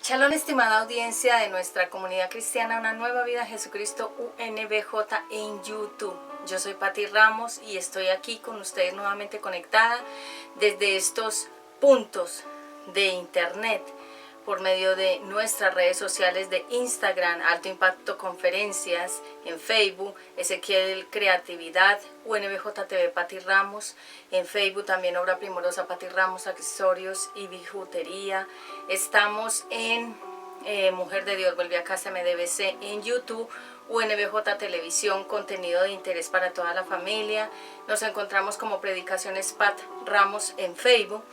Shalom, estimada audiencia de nuestra comunidad cristiana, una nueva vida Jesucristo UNBJ en YouTube. Yo soy Patti Ramos y estoy aquí con ustedes nuevamente conectada desde estos puntos de internet por medio de nuestras redes sociales de Instagram, Alto Impacto Conferencias, en Facebook, Ezequiel Creatividad, UNBJ TV Patti Ramos, en Facebook también Obra Primorosa Patti Ramos, accesorios y bijutería. Estamos en Mujer de Dios Vuelve a Casa MDBC en YouTube, UNBJ Televisión, contenido de interés para toda la familia. Nos encontramos como Predicaciones Pat Ramos en Facebook.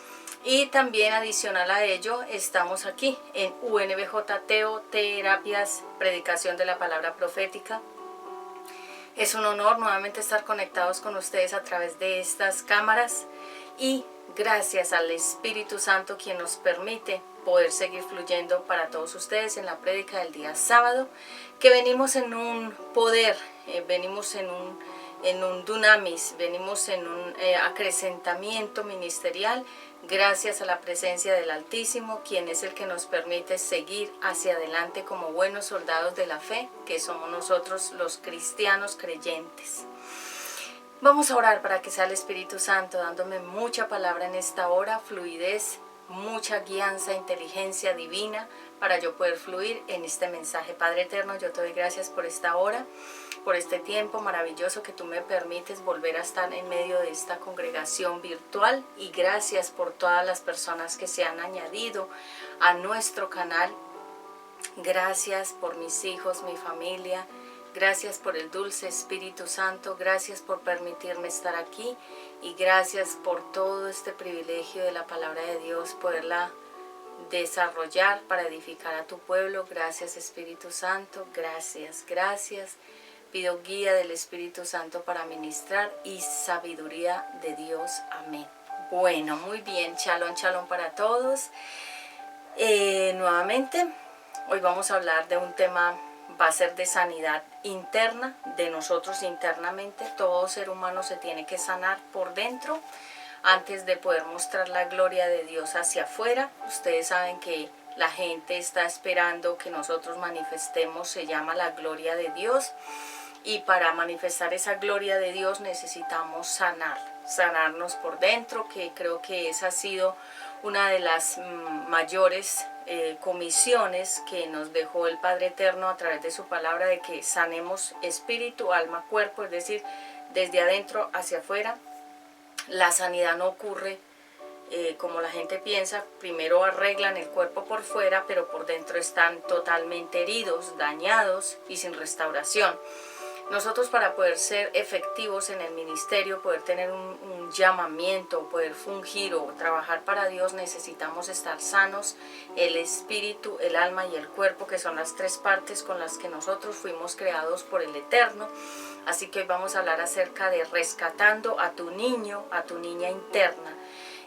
Y también adicional a ello estamos aquí en UNBJ Teoterapias, Predicación de la Palabra Profética. Es un honor nuevamente estar conectados con ustedes a través de estas cámaras y gracias al Espíritu Santo quien nos permite poder seguir fluyendo para todos ustedes en la prédica del día sábado, que venimos en un poder, venimos en un dunamis, venimos en un acrecentamiento ministerial gracias a la presencia del Altísimo, quien es el que nos permite seguir hacia adelante como buenos soldados de la fe, que somos nosotros los cristianos creyentes. Vamos a orar para que sea el Espíritu Santo dándome mucha palabra en esta hora, fluidez, mucha guianza, inteligencia divina para yo poder fluir en este mensaje. Padre eterno, yo te doy gracias por esta hora, por este tiempo maravilloso que tú me permites volver a estar en medio de esta congregación virtual, y gracias por todas las personas que se han añadido a nuestro canal. Gracias por mis hijos, mi familia. Gracias por el dulce Espíritu Santo, gracias por permitirme estar aquí y gracias por todo este privilegio de la palabra de Dios, poderla desarrollar para edificar a tu pueblo. Gracias Espíritu Santo, gracias, gracias. Pido guía del Espíritu Santo para ministrar y sabiduría de Dios. Amén. Bueno, muy bien, shalom, shalom para todos. Nuevamente, hoy vamos a hablar de un tema, va a ser de sanidad interna, de nosotros internamente. Todo ser humano se tiene que sanar por dentro antes de poder mostrar la gloria de Dios hacia afuera. Ustedes saben que la gente está esperando que nosotros manifestemos, se llama la gloria de Dios. Y para manifestar esa gloria de Dios necesitamos sanarnos por dentro, que creo que esa ha sido una de las mayores comisiones que nos dejó el Padre Eterno a través de su palabra, de que sanemos espíritu, alma, cuerpo, es decir, desde adentro hacia afuera. La sanidad no ocurre como la gente piensa. Primero arreglan el cuerpo por fuera, pero por dentro están totalmente heridos, dañados y sin restauración. Nosotros, para poder ser efectivos en el ministerio, poder tener un llamamiento, poder fungir o trabajar para Dios, necesitamos estar sanos, el espíritu, el alma y el cuerpo, que son las tres partes con las que nosotros fuimos creados por el Eterno. Así que hoy vamos a hablar acerca de rescatando a tu niño, a tu niña interna.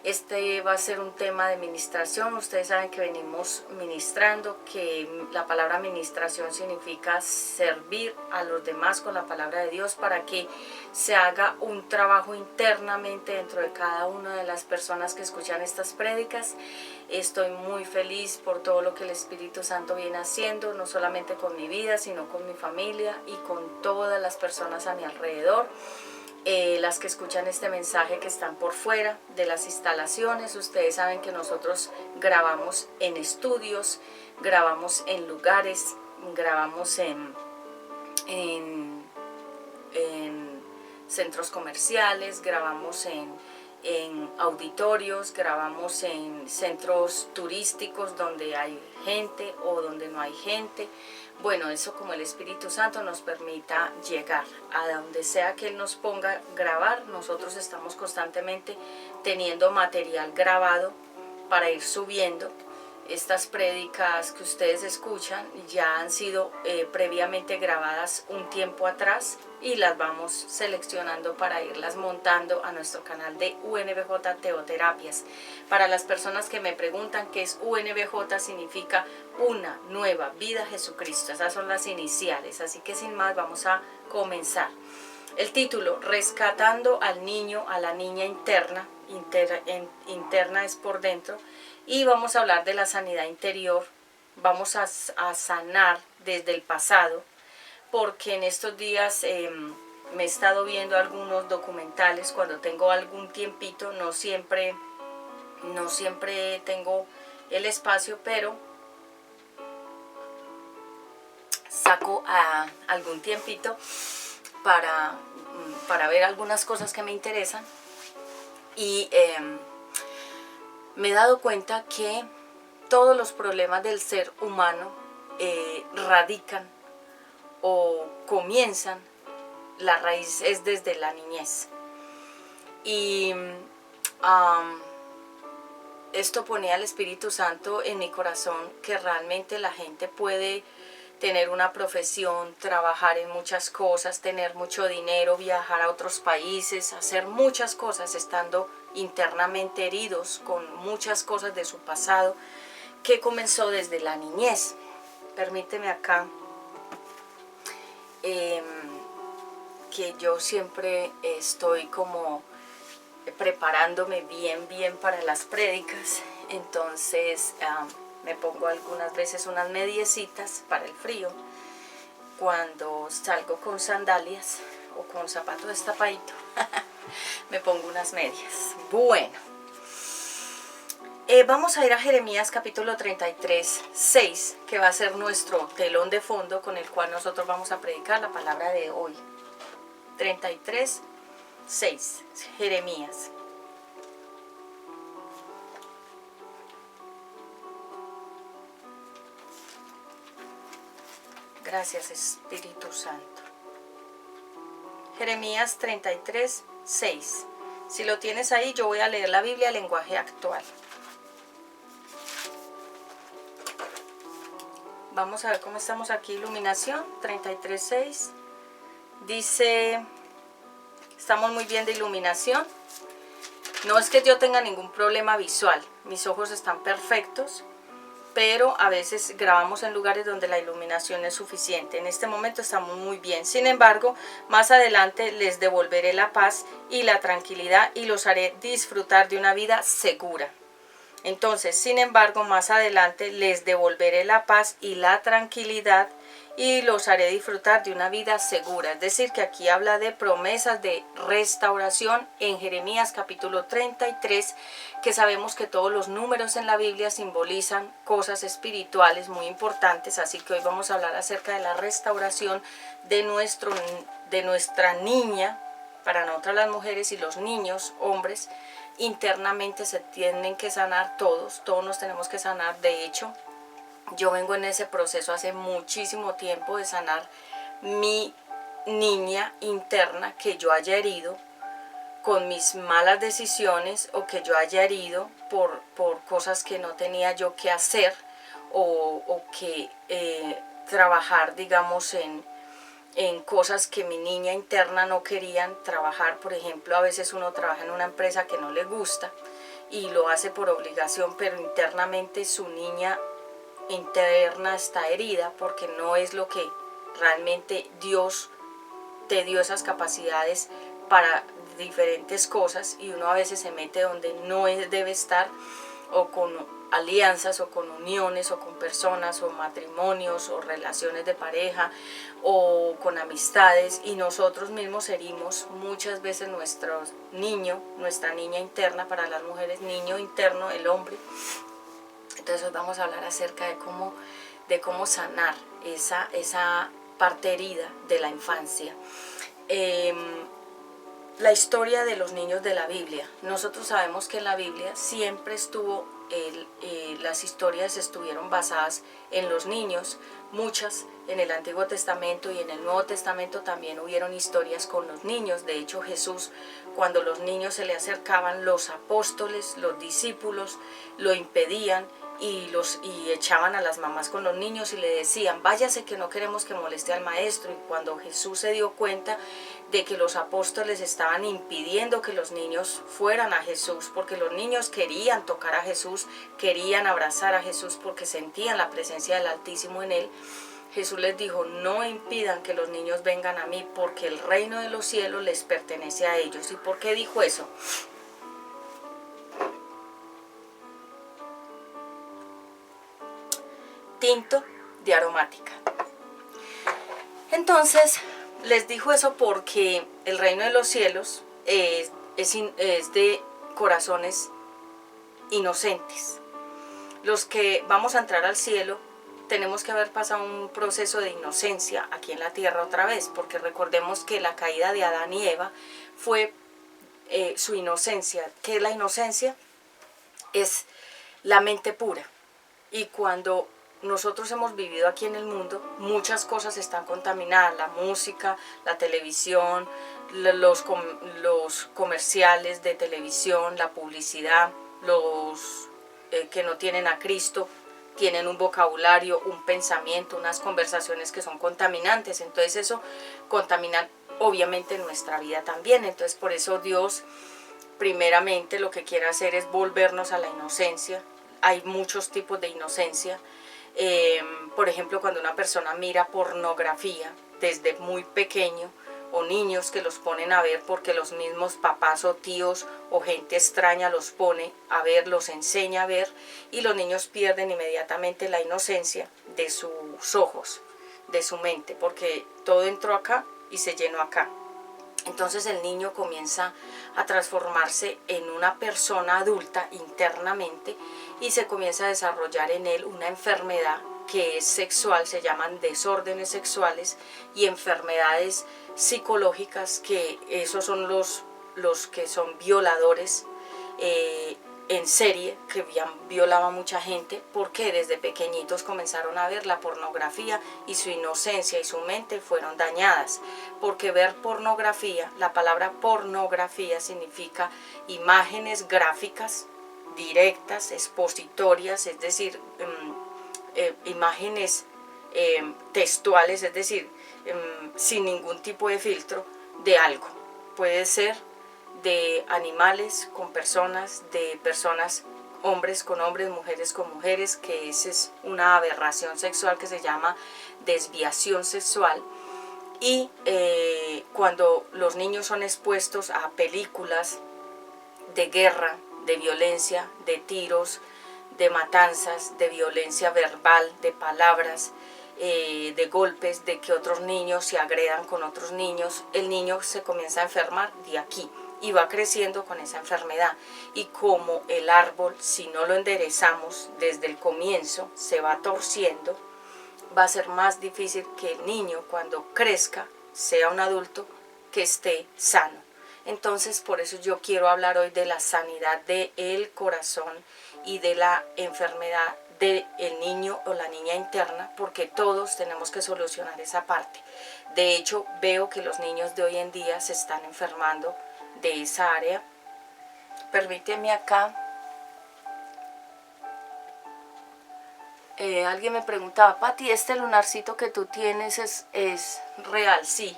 Este va a ser un tema de ministración. Ustedes saben que venimos ministrando, que la palabra ministración significa servir a los demás con la palabra de Dios para que se haga un trabajo internamente dentro de cada una de las personas que escuchan estas prédicas. Estoy muy feliz por todo lo que el Espíritu Santo viene haciendo, no solamente con mi vida, sino con mi familia y con todas las personas a mi alrededor. Las que escuchan este mensaje que están por fuera de las instalaciones. Ustedes saben que nosotros grabamos en estudios, grabamos en lugares, grabamos en centros comerciales, grabamos en auditorios, grabamos en centros turísticos donde hay gente o donde no hay gente. Bueno, eso como el Espíritu Santo nos permita llegar a donde sea que Él nos ponga a grabar. Nosotros estamos constantemente teniendo material grabado para ir subiendo. Estas prédicas que ustedes escuchan ya han sido previamente grabadas un tiempo atrás y las vamos seleccionando para irlas montando a nuestro canal de UNBJ Teoterapias. Para las personas que me preguntan qué es UNBJ, significa Una Nueva Vida Jesucristo. Esas son las iniciales, así que sin más vamos a comenzar. El título, rescatando al niño, a la niña interna. Interna es por dentro. Y vamos a hablar de la sanidad interior vamos a sanar desde el pasado, porque en estos días me he estado viendo algunos documentales cuando tengo algún tiempito, no siempre tengo el espacio, pero saco algún tiempito para ver algunas cosas que me interesan, y me he dado cuenta que todos los problemas del ser humano radican o comienzan, la raíz es desde la niñez. Y esto ponía al Espíritu Santo en mi corazón, que realmente la gente puede tener una profesión, trabajar en muchas cosas, tener mucho dinero, viajar a otros países, hacer muchas cosas estando internamente heridos con muchas cosas de su pasado que comenzó desde la niñez. Permíteme acá que yo siempre estoy como preparándome bien para las prédicas, entonces me pongo algunas veces unas mediecitas para el frío cuando salgo con sandalias o con zapato destapadito. Me pongo unas medias. Bueno, vamos a ir a Jeremías capítulo 33, 6, que va a ser nuestro telón de fondo con el cual nosotros vamos a predicar la palabra de hoy. 33, 6, Jeremías. Gracias, Espíritu Santo. Jeremías 33, 6. Si lo tienes ahí, yo voy a leer la Biblia en lenguaje actual. Vamos a ver cómo estamos aquí. Iluminación 33, 6. Dice, estamos muy bien de iluminación. No es que yo tenga ningún problema visual, mis ojos están perfectos, pero a veces grabamos en lugares donde la iluminación es suficiente. En este momento estamos muy bien. Sin embargo, más adelante les devolveré la paz y la tranquilidad y los haré disfrutar de una vida segura. Entonces, sin embargo, más adelante les devolveré la paz y la tranquilidad y los haré disfrutar de una vida segura. Es decir, que aquí habla de promesas de restauración en Jeremías capítulo 33, que sabemos que todos los números en la Biblia simbolizan cosas espirituales muy importantes, así que hoy vamos a hablar acerca de la restauración de nuestra niña, para nosotras las mujeres, y los niños, hombres. Internamente se tienen que sanar todos nos tenemos que sanar. De hecho, yo vengo en ese proceso hace muchísimo tiempo de sanar mi niña interna que yo haya herido con mis malas decisiones, o que yo haya herido por cosas que no tenía yo que hacer, o que trabajar, digamos, en cosas que mi niña interna no querían trabajar. Por ejemplo, a veces uno trabaja en una empresa que no le gusta y lo hace por obligación, pero internamente su niña interna está herida porque no es lo que realmente Dios te dio esas capacidades para diferentes cosas, y uno a veces se mete donde no debe estar, o con alianzas, o con uniones, o con personas, o matrimonios, o relaciones de pareja, o con amistades, y nosotros mismos herimos muchas veces nuestro niño, nuestra niña interna. Para las mujeres, niño interno, el hombre. Entonces hoy vamos a hablar acerca de cómo sanar esa parte herida de la infancia. La historia de los niños de la Biblia. Nosotros sabemos que en la Biblia siempre estuvo, las historias estuvieron basadas en los niños. Muchas en el Antiguo Testamento y en el Nuevo Testamento también hubieron historias con los niños. De hecho, Jesús, cuando los niños se le acercaban, los apóstoles, los discípulos, lo impedían y echaban a las mamás con los niños y le decían: váyase, que no queremos que moleste al maestro. Y cuando Jesús se dio cuenta de que los apóstoles estaban impidiendo que los niños fueran a Jesús, porque los niños querían tocar a Jesús, querían abrazar a Jesús porque sentían la presencia del Altísimo en él, Jesús les dijo: no impidan que los niños vengan a mí, porque el reino de los cielos les pertenece a ellos. ¿Y por qué dijo eso? tinto de aromática. Entonces les digo eso porque el reino de los cielos es de corazones inocentes. Los que vamos a entrar al cielo tenemos que haber pasado un proceso de inocencia aquí en la tierra otra vez, porque recordemos que la caída de Adán y Eva fue su inocencia. ¿Qué es la inocencia? Es la mente pura. Y cuando nosotros hemos vivido aquí en el mundo, muchas cosas están contaminadas: la música, la televisión, los comerciales de televisión, la publicidad, los que no tienen a Cristo, tienen un vocabulario, un pensamiento, unas conversaciones que son contaminantes. Entonces eso contamina obviamente nuestra vida también. Entonces por eso Dios primeramente lo que quiere hacer es volvernos a la inocencia. Hay muchos tipos de inocencia. Por ejemplo, cuando una persona mira pornografía desde muy pequeño, o niños que los ponen a ver porque los mismos papás o tíos o gente extraña los pone a ver, los enseña a ver, y los niños pierden inmediatamente la inocencia de sus ojos, de su mente, porque todo entró acá y se llenó acá. Entonces el niño comienza a transformarse en una persona adulta internamente y se comienza a desarrollar en él una enfermedad que es sexual. Se llaman desórdenes sexuales y enfermedades psicológicas, que esos son los que son violadores en serie, que violaba a mucha gente, porque desde pequeñitos comenzaron a ver la pornografía y su inocencia y su mente fueron dañadas. Porque ver pornografía, la palabra pornografía significa imágenes gráficas, directas, expositorias, es decir, imágenes textuales, es decir, sin ningún tipo de filtro de algo. Puede ser de animales con personas, de personas, hombres con hombres, mujeres con mujeres, que esa es una aberración sexual que se llama desviación sexual. Y cuando los niños son expuestos a películas de guerra, de violencia, de tiros, de matanzas, de violencia verbal, de palabras, de golpes, de que otros niños se agredan con otros niños, el niño se comienza a enfermar de aquí y va creciendo con esa enfermedad. Y como el árbol, si no lo enderezamos desde el comienzo, se va torciendo, va a ser más difícil que el niño, cuando crezca, sea un adulto que esté sano. Entonces por eso yo quiero hablar hoy de la sanidad del corazón y de la enfermedad del niño o la niña interna, porque todos tenemos que solucionar esa parte. De hecho, veo que los niños de hoy en día se están enfermando de esa área. Permíteme acá. Alguien me preguntaba: Pati, ¿este lunarcito que tú tienes es real? Sí.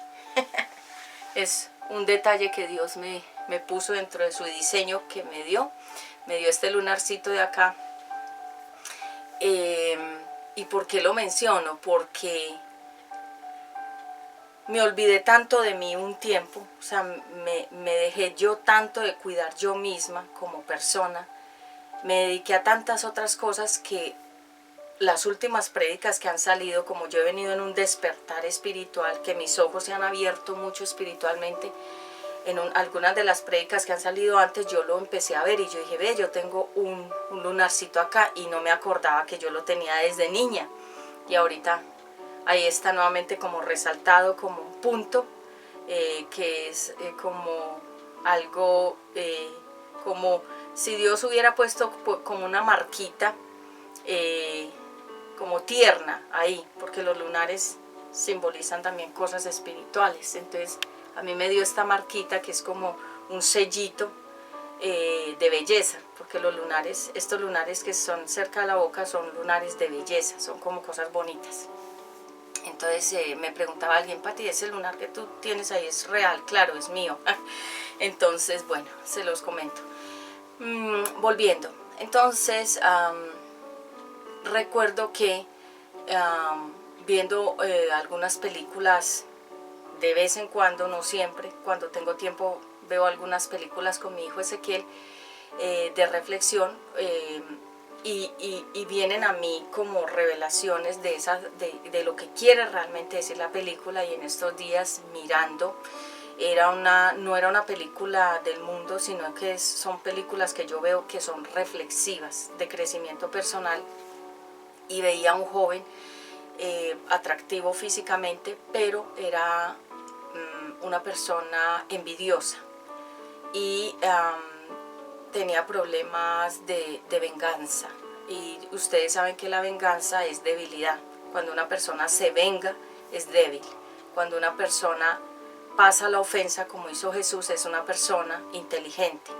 Es un detalle que Dios me puso dentro de su diseño, que me dio este lunarcito de acá. ¿Y por qué lo menciono? Porque me olvidé tanto de mí un tiempo, o sea, me dejé yo tanto de cuidar yo misma como persona, me dediqué a tantas otras cosas, que las últimas prédicas que han salido, como yo he venido en un despertar espiritual, que mis ojos se han abierto mucho espiritualmente, en algunas de las prédicas que han salido antes yo lo empecé a ver y yo dije: ve, yo tengo un lunarcito acá, y no me acordaba que yo lo tenía desde niña, y ahorita ahí está nuevamente como resaltado, como un punto, que es como algo, como si Dios hubiera puesto como una marquita, como tierna ahí, porque los lunares simbolizan también cosas espirituales. Entonces a mí me dio esta marquita, que es como un sellito de belleza, porque los lunares, estos lunares que son cerca de la boca, son lunares de belleza, son como cosas bonitas. Entonces me preguntaba alguien: Pati, ¿ese lunar que tú tienes ahí es real? Claro, es mío. Entonces, bueno, se los comento. Volviendo, entonces recuerdo que viendo algunas películas de vez en cuando, no siempre, cuando tengo tiempo veo algunas películas con mi hijo Ezequiel, de reflexión, y vienen a mí como revelaciones de lo que quiere realmente decir la película. Y en estos días mirando, no era una película del mundo, sino que son películas que yo veo que son reflexivas de crecimiento personal, y veía a un joven atractivo físicamente, pero era una persona envidiosa y tenía problemas de venganza. Y ustedes saben que la venganza es debilidad. Cuando una persona se venga, es débil. Cuando una persona pasa la ofensa, como hizo Jesús, es una persona inteligente,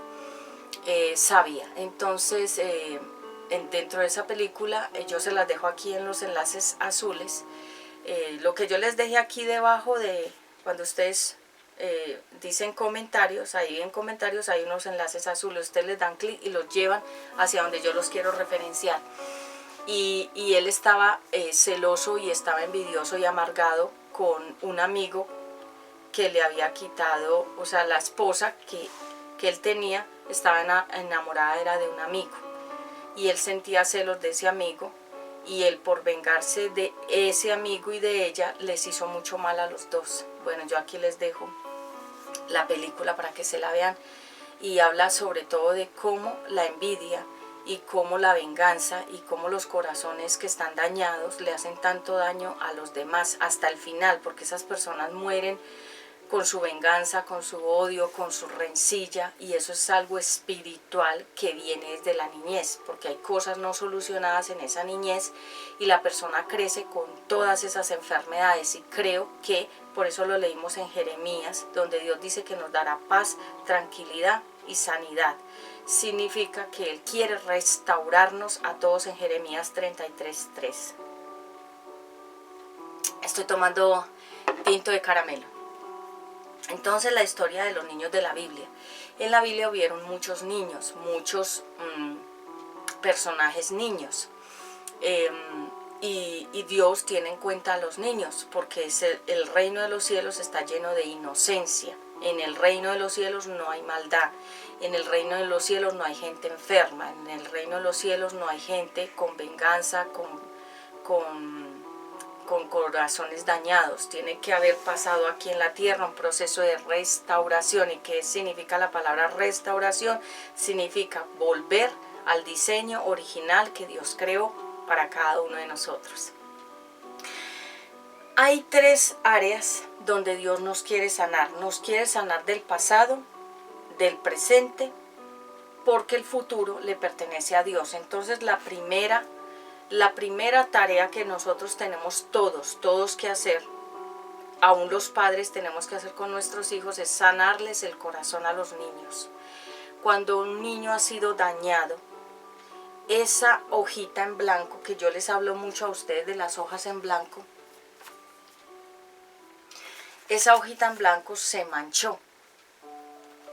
sabia. Entonces, dentro de esa película, yo se las dejo aquí en los enlaces azules. Lo que yo les dejé aquí debajo de cuando ustedes dicen comentarios, ahí en comentarios hay unos enlaces azules, ustedes les dan clic y los llevan hacia donde yo los quiero referenciar. Y él estaba celoso y estaba envidioso y amargado con un amigo que le había quitado, o sea, la esposa que él tenía estaba enamorada, era de un amigo, y él sentía celos de ese amigo, y él, por vengarse de ese amigo y de ella, les hizo mucho mal a los dos. Bueno, yo aquí les dejo la película para que se la vean, y habla sobre todo de cómo la envidia y cómo la venganza y cómo los corazones que están dañados le hacen tanto daño a los demás hasta el final, porque esas personas mueren con su venganza, con su odio, con su rencilla, y eso es algo espiritual que viene desde la niñez, porque hay cosas no solucionadas en esa niñez y la persona crece con todas esas enfermedades. Y creo que por eso lo leímos en Jeremías, donde Dios dice que nos dará paz, tranquilidad y sanidad. Significa que Él quiere restaurarnos a todos en Jeremías 33:3. Estoy tomando tinto de caramelo. Entonces, la historia de los niños de la Biblia. En la Biblia hubieron muchos niños, muchos personajes niños. Y Dios tiene en cuenta a los niños, porque el reino de los cielos está lleno de inocencia. En el reino de los cielos no hay maldad. En el reino de los cielos no hay gente enferma. En el reino de los cielos no hay gente con venganza, con corazones dañados. Tiene que haber pasado aquí en la tierra un proceso de restauración. ¿Y qué significa la palabra restauración? Significa volver al diseño original que Dios creó para cada uno de nosotros. Hay 3 áreas donde Dios nos quiere sanar. Nos quiere sanar del pasado, del presente, porque el futuro le pertenece a Dios. Entonces, la primera tarea que nosotros tenemos todos que hacer, aún los padres tenemos que hacer con nuestros hijos, es sanarles el corazón a los niños. Cuando un niño ha sido dañado, esa hojita en blanco, que yo les hablo mucho a ustedes de las hojas en blanco, esa hojita en blanco se manchó.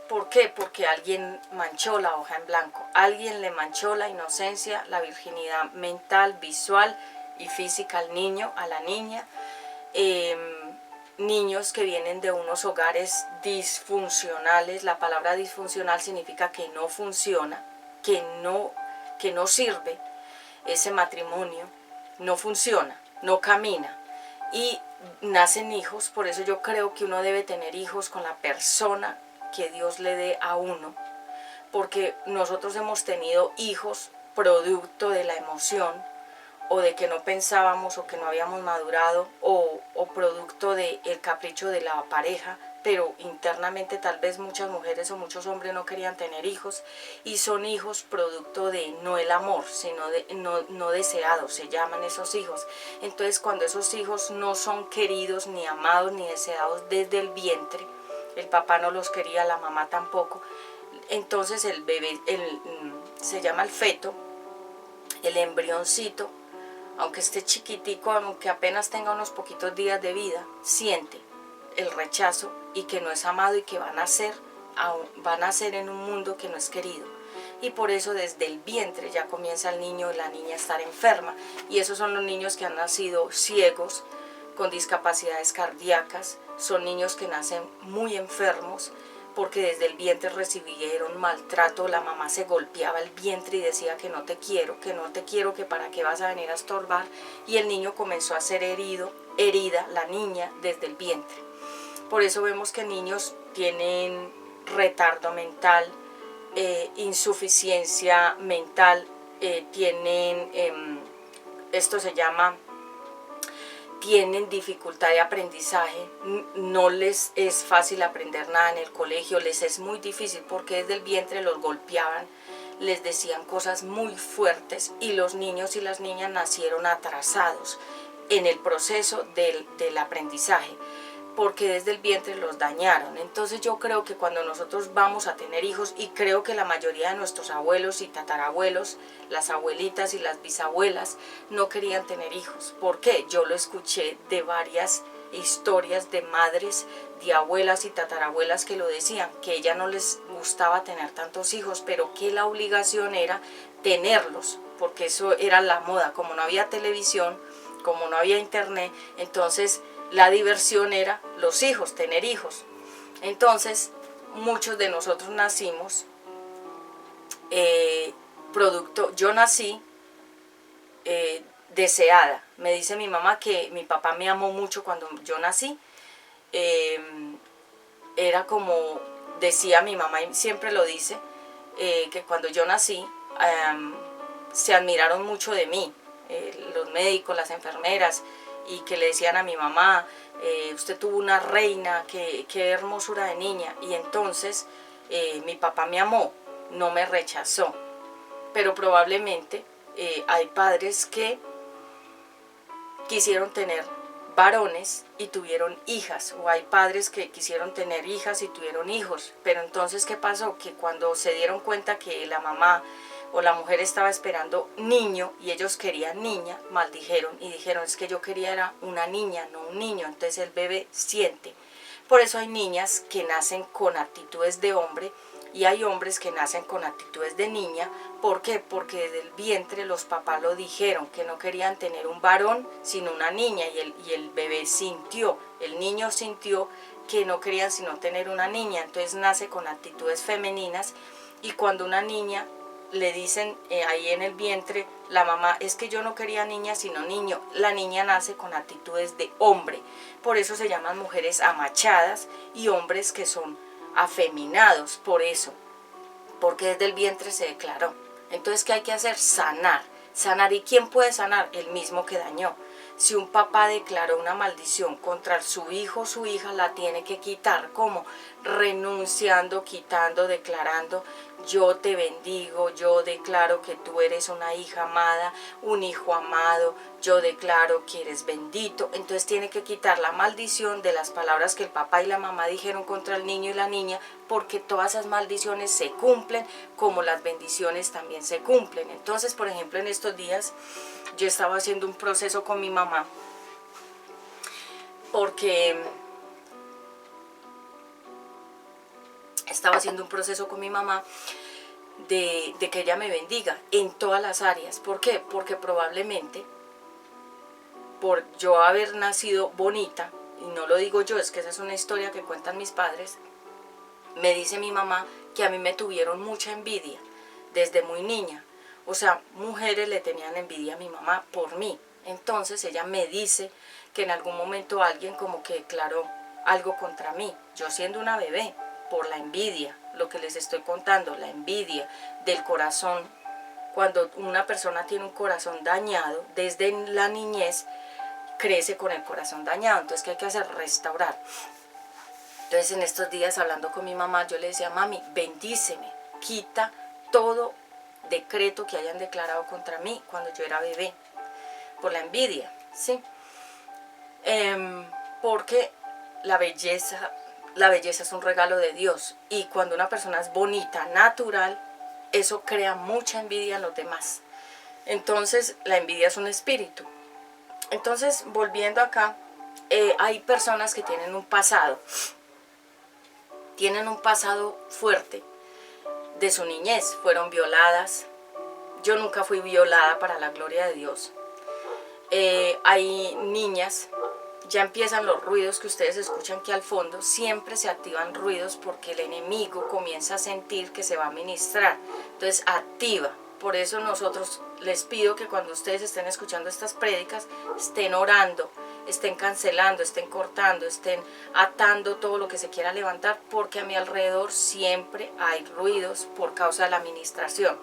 ¿Por qué? Porque alguien manchó la hoja en blanco. Alguien le manchó la inocencia, la virginidad mental, visual y física al niño, a la niña. Niños que vienen de unos hogares disfuncionales. La palabra disfuncional significa que no funciona, que no sirve. Ese matrimonio no funciona, no camina. Y nacen hijos. Por eso yo creo que uno debe tener hijos con la persona que Dios le dé a uno, porque nosotros hemos tenido hijos producto de la emoción, o de que no pensábamos, o que no habíamos madurado, o producto del capricho de la pareja, pero internamente tal vez muchas mujeres o muchos hombres no querían tener hijos, y son hijos producto de no el amor, sino de no deseados, se llaman esos hijos. Entonces, cuando esos hijos no son queridos, ni amados, ni deseados desde el vientre, el papá no los quería, la mamá tampoco, entonces el bebé, se llama el feto, el embrioncito, aunque esté chiquitico, aunque apenas tenga unos poquitos días de vida, siente el rechazo y que no es amado, y que va a nacer en un mundo que no es querido. Y por eso desde el vientre ya comienza el niño o la niña a estar enferma. Y esos son los niños que han nacido ciegos, con discapacidades cardíacas. Son niños que nacen muy enfermos, porque desde el vientre recibieron maltrato, la mamá se golpeaba el vientre y decía que no te quiero, que para qué vas a venir a estorbar, y el niño comenzó a ser herida, la niña, desde el vientre. Por eso vemos que niños tienen retardo mental, insuficiencia mental, esto se llama, tienen dificultad de aprendizaje, no les es fácil aprender nada en el colegio, les es muy difícil porque desde el vientre los golpeaban, les decían cosas muy fuertes y los niños y las niñas nacieron atrasados en el proceso del aprendizaje, porque desde el vientre los dañaron. Entonces yo creo que cuando nosotros vamos a tener hijos, y creo que la mayoría de nuestros abuelos y tatarabuelos, las abuelitas y las bisabuelas, no querían tener hijos. ¿Por qué? Yo lo escuché de varias historias de madres, de abuelas y tatarabuelas que lo decían, que a ella no les gustaba tener tantos hijos, pero que la obligación era tenerlos, porque eso era la moda. Como no había televisión, como no había internet, entonces la diversión era los hijos, tener hijos. Entonces, muchos de nosotros nacimos yo nací deseada. Me dice mi mamá que mi papá me amó mucho cuando yo nací. Era como decía mi mamá, y siempre lo dice, que cuando yo nací se admiraron mucho de mí, los médicos, las enfermeras, y que le decían a mi mamá, usted tuvo una reina, qué hermosura de niña. Y entonces mi papá me amó, no me rechazó. Pero probablemente hay padres que quisieron tener varones y tuvieron hijas, o hay padres que quisieron tener hijas y tuvieron hijos. Pero entonces, ¿qué pasó? Que cuando se dieron cuenta que la mamá o la mujer estaba esperando niño y ellos querían niña, maldijeron y dijeron, es que yo quería era una niña, no un niño. Entonces el bebé siente. Por eso hay niñas que nacen con actitudes de hombre y hay hombres que nacen con actitudes de niña. ¿Por qué? Porque desde el vientre los papás lo dijeron, que no querían tener un varón sino una niña, y el bebé sintió, el niño sintió que no querían sino tener una niña. Entonces nace con actitudes femeninas, y cuando una niña le dicen ahí en el vientre, la mamá, es que yo no quería niña sino niño, la niña nace con actitudes de hombre. Por eso se llaman mujeres amachadas y hombres que son afeminados, por eso, porque desde el vientre se declaró. Entonces, ¿qué hay que hacer? Sanar. ¿Y quién puede sanar? El mismo que dañó. Si un papá declaró una maldición contra su hijo o su hija, la tiene que quitar. ¿Cómo? Renunciando, quitando, declarando, yo te bendigo, yo declaro que tú eres una hija amada, un hijo amado, yo declaro que eres bendito. Entonces tiene que quitar la maldición de las palabras que el papá y la mamá dijeron contra el niño y la niña, porque todas esas maldiciones se cumplen, como las bendiciones también se cumplen. Entonces, por ejemplo, en estos días yo estaba haciendo un proceso con mi mamá, porque estaba haciendo un proceso con mi mamá de que ella me bendiga en todas las áreas. ¿Por qué? Porque probablemente por yo haber nacido bonita, y no lo digo yo, es que esa es una historia que cuentan mis padres, me dice mi mamá que a mí me tuvieron mucha envidia desde muy niña. O sea, mujeres le tenían envidia a mi mamá por mí. Entonces ella me dice que en algún momento alguien como que declaró algo contra mí, yo siendo una bebé, por la envidia, lo que les estoy contando, la envidia del corazón. Cuando una persona tiene un corazón dañado, desde la niñez, crece con el corazón dañado. Entonces, ¿qué hay que hacer? Restaurar. Entonces, en estos días, hablando con mi mamá, yo le decía, mami, bendíceme, quita todo decreto que hayan declarado contra mí cuando yo era bebé, por la envidia, ¿sí? Porque la belleza es un regalo de Dios, y cuando una persona es bonita, natural, eso crea mucha envidia en los demás. Entonces, la envidia es un espíritu. Entonces, volviendo acá, hay personas que tienen un pasado fuerte de su niñez, fueron violadas. Yo nunca fui violada, para la gloria de Dios. Hay niñas ya empiezan los ruidos que ustedes escuchan aquí al fondo. Siempre se activan ruidos porque el enemigo comienza a sentir que se va a ministrar, entonces activa. Por eso nosotros les pido que cuando ustedes estén escuchando estas prédicas, estén orando, estén cancelando, estén cortando, estén atando todo lo que se quiera levantar, porque a mi alrededor siempre hay ruidos por causa de la administración.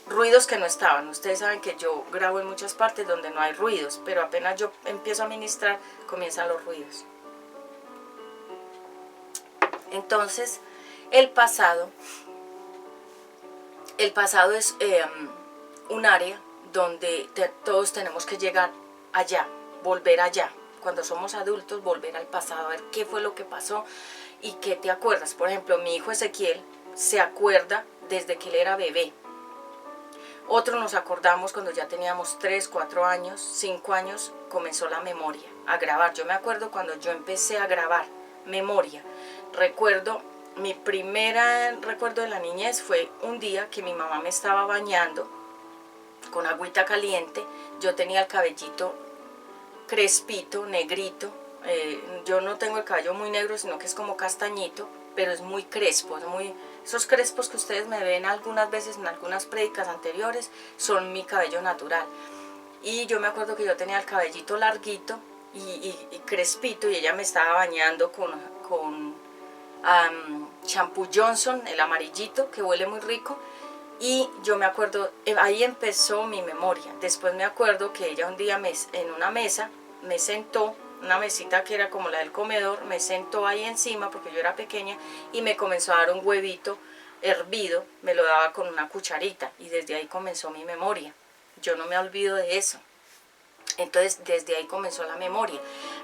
Ruidos que no estaban. Ustedes saben que yo grabo en muchas partes donde no hay ruidos, pero apenas yo empiezo a ministrar, comienzan los ruidos. Entonces, el pasado es un área donde todos tenemos que llegar allá, volver allá. Cuando somos adultos, volver al pasado, a ver qué fue lo que pasó y qué te acuerdas. Por ejemplo, mi hijo Ezequiel se acuerda desde que él era bebé. Otro nos acordamos cuando ya teníamos 3, 4 años, 5 años, comenzó la memoria, a grabar. Yo me acuerdo cuando yo empecé a grabar memoria. Mi primer recuerdo de la niñez fue un día que mi mamá me estaba bañando con agüita caliente. Yo tenía el cabellito crespito, negrito. Yo no tengo el cabello muy negro, sino que es como castañito, pero es muy crespo, esos crespos que ustedes me ven algunas veces en algunas prédicas anteriores son mi cabello natural. Y yo me acuerdo que yo tenía el cabellito larguito y crespito, y ella me estaba bañando con shampoo Johnson, el amarillito, que huele muy rico. Y yo me acuerdo, ahí empezó mi memoria. Después me acuerdo que ella un día en una mesa me sentó, una mesita que era como la del comedor, me sentó ahí encima porque yo era pequeña y me comenzó a dar un huevito hervido, me lo daba con una cucharita, y desde ahí comenzó mi memoria. Yo no me olvido de eso. Entonces desde ahí comenzó la memoria.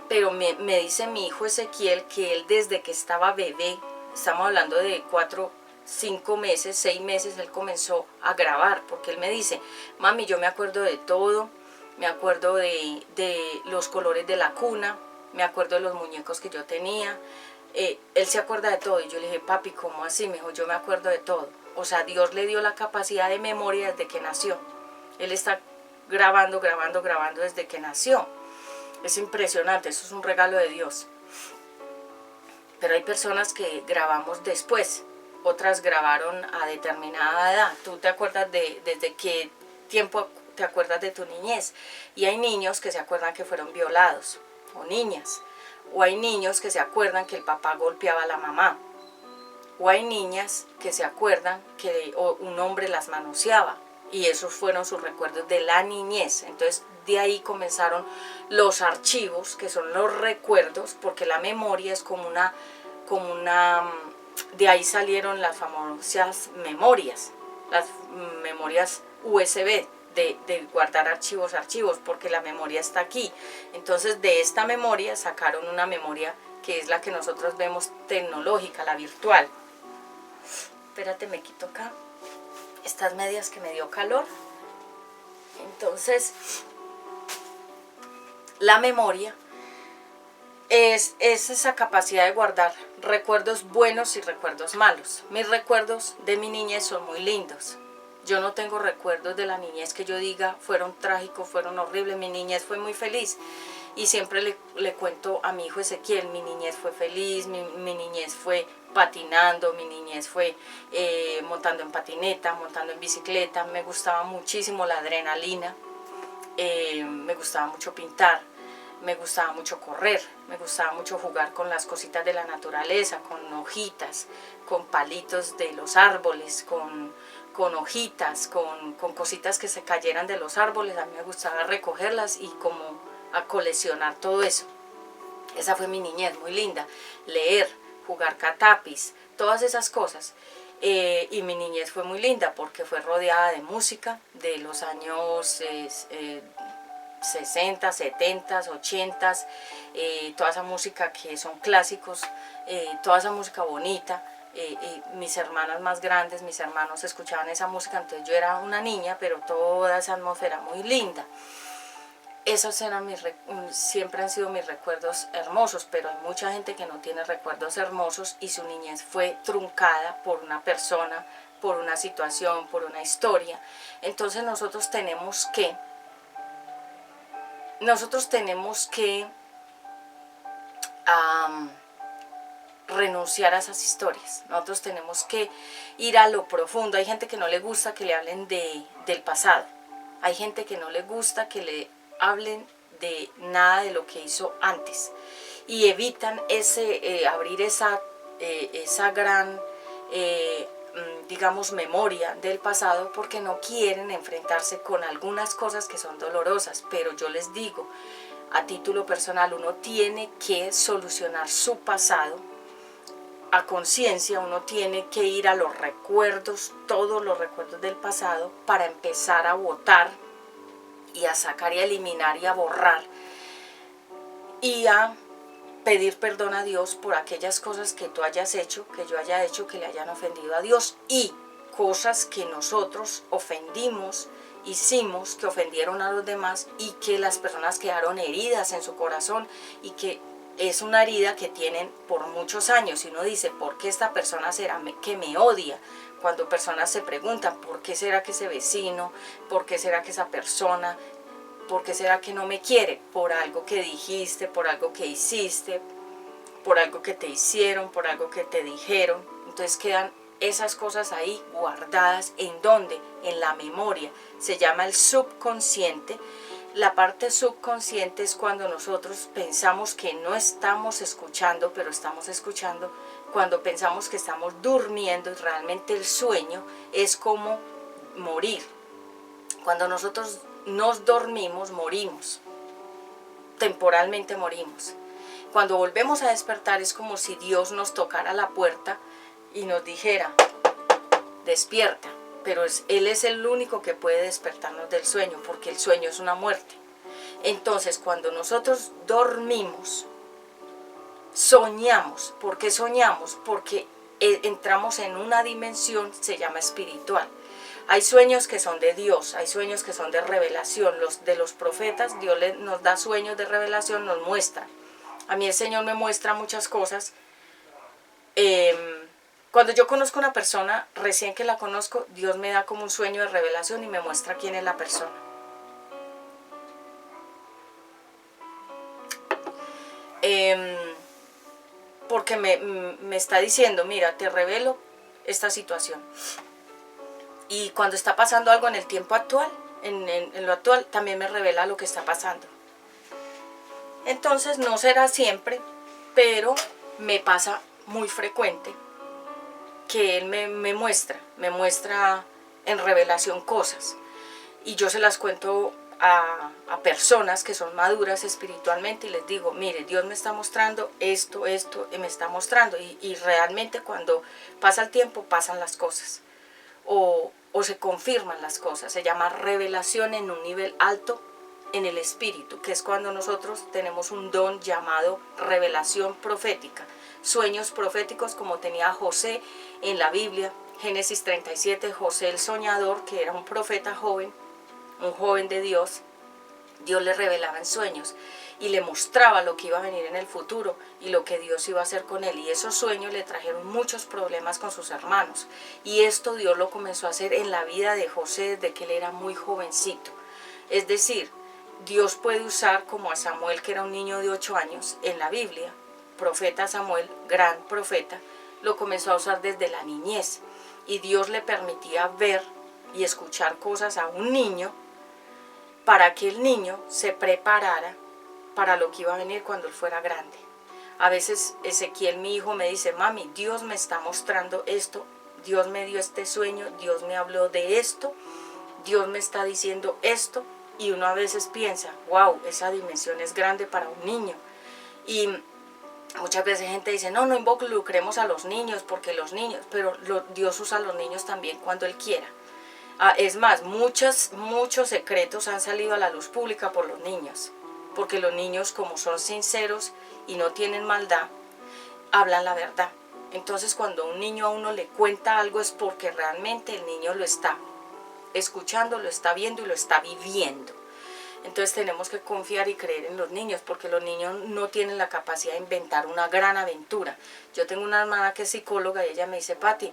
Pero me dice mi hijo Ezequiel que él desde que estaba bebé, estamos hablando de 4, 5 meses, 6 meses, él comenzó a grabar, porque él me dice: mami, yo me acuerdo de todo, me acuerdo de los colores de la cuna, me acuerdo de los muñecos que yo tenía. Él se acuerda de todo. Y yo le dije: papi, ¿cómo así? Me dijo: yo me acuerdo de todo. O sea, Dios le dio la capacidad de memoria desde que nació. Él está grabando desde que nació. Es impresionante, eso es un regalo de Dios. Pero hay personas que grabamos después, otras grabaron a determinada edad. Tú te acuerdas desde qué tiempo te acuerdas de tu niñez. Y hay niños que se acuerdan que fueron violados, o niñas. O hay niños que se acuerdan que el papá golpeaba a la mamá. O hay niñas que se acuerdan que un hombre las manoseaba. Y esos fueron sus recuerdos de la niñez. Entonces de ahí comenzaron los archivos, que son los recuerdos, porque la memoria es como una de ahí salieron las famosas memorias, las memorias USB, de guardar archivos, porque la memoria está aquí. Entonces de esta memoria sacaron una memoria que es la que nosotros vemos tecnológica, la virtual. Espérate, me quito acá estas medias que me dio calor. Entonces la memoria es esa capacidad de guardar recuerdos buenos y recuerdos malos. Mis recuerdos de mi niñez son muy lindos. Yo no tengo recuerdos de la niñez que yo diga fueron trágicos, fueron horribles. Mi niñez fue muy feliz. Y siempre le cuento a mi hijo Ezequiel: mi niñez fue feliz, mi niñez fue patinando, mi niñez fue montando en patineta, montando en bicicleta. Me gustaba muchísimo la adrenalina, me gustaba mucho pintar, me gustaba mucho correr, me gustaba mucho jugar con las cositas de la naturaleza, con hojitas, con palitos de los árboles, con hojitas, con cositas que se cayeran de los árboles. A mí me gustaba recogerlas y como a coleccionar todo eso. Esa fue mi niñez, muy linda. Leer, jugar catapis, todas esas cosas. Y mi niñez fue muy linda porque fue rodeada de música de los años 60, 70, 80, toda esa música que son clásicos, toda esa música bonita. Mis hermanas más grandes, mis hermanos escuchaban esa música, entonces yo era una niña, pero toda esa atmósfera muy linda. Esos eran siempre han sido mis recuerdos hermosos, pero hay mucha gente que no tiene recuerdos hermosos y su niñez fue truncada por una persona, por una situación, por una historia. Entonces nosotros tenemos que a renunciar a esas historias. Nosotros tenemos que ir a lo profundo. Hay gente que no le gusta que le hablen del pasado. Hay gente que no le gusta que le hablen de nada de lo que hizo antes. Y evitan abrir esa gran, digamos, memoria del pasado porque no quieren enfrentarse con algunas cosas que son dolorosas. Pero yo les digo, a título personal, uno tiene que solucionar su pasado a conciencia. Uno tiene que ir a los recuerdos, todos los recuerdos del pasado, para empezar a botar y a sacar y a eliminar y a borrar y a pedir perdón a Dios por aquellas cosas que tú hayas hecho, que yo haya hecho, que le hayan ofendido a Dios, y cosas que nosotros ofendimos, hicimos, que ofendieron a los demás y que las personas quedaron heridas en su corazón, y que es una herida que tienen por muchos años. Y uno dice, ¿por qué esta persona será que me odia? Cuando personas se preguntan, ¿por qué será que ese vecino, por qué será que esa persona, por qué será que no me quiere? Por algo que dijiste, por algo que hiciste, por algo que te hicieron, por algo que te dijeron. Entonces quedan esas cosas ahí guardadas. ¿En dónde? En la memoria. Se llama el subconsciente. La parte subconsciente es cuando nosotros pensamos que no estamos escuchando, pero estamos escuchando. Cuando pensamos que estamos durmiendo, y realmente el sueño es como morir. Cuando nosotros nos dormimos, morimos. Temporalmente morimos. Cuando volvemos a despertar es como si Dios nos tocara la puerta y nos dijera, despierta. Pero Él es el único que puede despertarnos del sueño, porque el sueño es una muerte. Entonces, cuando nosotros dormimos, soñamos. ¿Por qué soñamos? Porque entramos en una dimensión, se llama espiritual. Hay sueños que son de Dios, hay sueños que son de revelación. Los de los profetas, Dios nos da sueños de revelación, nos muestra. A mí el Señor me muestra muchas cosas. Cuando yo conozco a una persona, recién que la conozco, Dios me da como un sueño de revelación y me muestra quién es la persona. Porque me está diciendo, mira, te revelo esta situación. Y cuando está pasando algo en el tiempo actual, en lo actual, también me revela lo que está pasando. Entonces no será siempre, pero me pasa muy frecuente que Él me muestra en revelación cosas. Y yo se las cuento a personas que son maduras espiritualmente y les digo, mire, Dios me está mostrando esto, y me está mostrando. Y realmente cuando pasa el tiempo pasan las cosas. O se confirman las cosas. Se llama revelación en un nivel alto en el espíritu, que es cuando nosotros tenemos un don llamado revelación profética. Sueños proféticos como tenía José en la Biblia, Génesis 37, José el soñador, que era un profeta joven, un joven de Dios. Dios le revelaba en sueños y le mostraba lo que iba a venir en el futuro y lo que Dios iba a hacer con él. Y esos sueños le trajeron muchos problemas con sus hermanos. Y esto Dios lo comenzó a hacer en la vida de José desde que él era muy jovencito. Es decir, Dios puede usar como a Samuel, que era un niño de 8 años en la Biblia. Profeta Samuel, gran profeta, lo comenzó a usar desde la niñez. Y Dios le permitía ver y escuchar cosas a un niño para que el niño se preparara para lo que iba a venir cuando él fuera grande. A veces Ezequiel, mi hijo, me dice, mami, Dios me está mostrando esto, Dios me dio este sueño, Dios me habló de esto, Dios me está diciendo esto, y uno a veces piensa, wow, esa dimensión es grande para un niño. Y muchas veces gente dice, no involucremos a los niños, porque los niños, pero Dios usa a los niños también cuando Él quiera. Es más, muchos secretos han salido a la luz pública por los niños, porque los niños, como son sinceros y no tienen maldad, hablan la verdad. Entonces cuando un niño a uno le cuenta algo es porque realmente el niño lo está escuchando, lo está viendo y lo está viviendo. Entonces tenemos que confiar y creer en los niños, porque los niños no tienen la capacidad de inventar una gran aventura. Yo tengo una hermana que es psicóloga y ella me dice, Pati,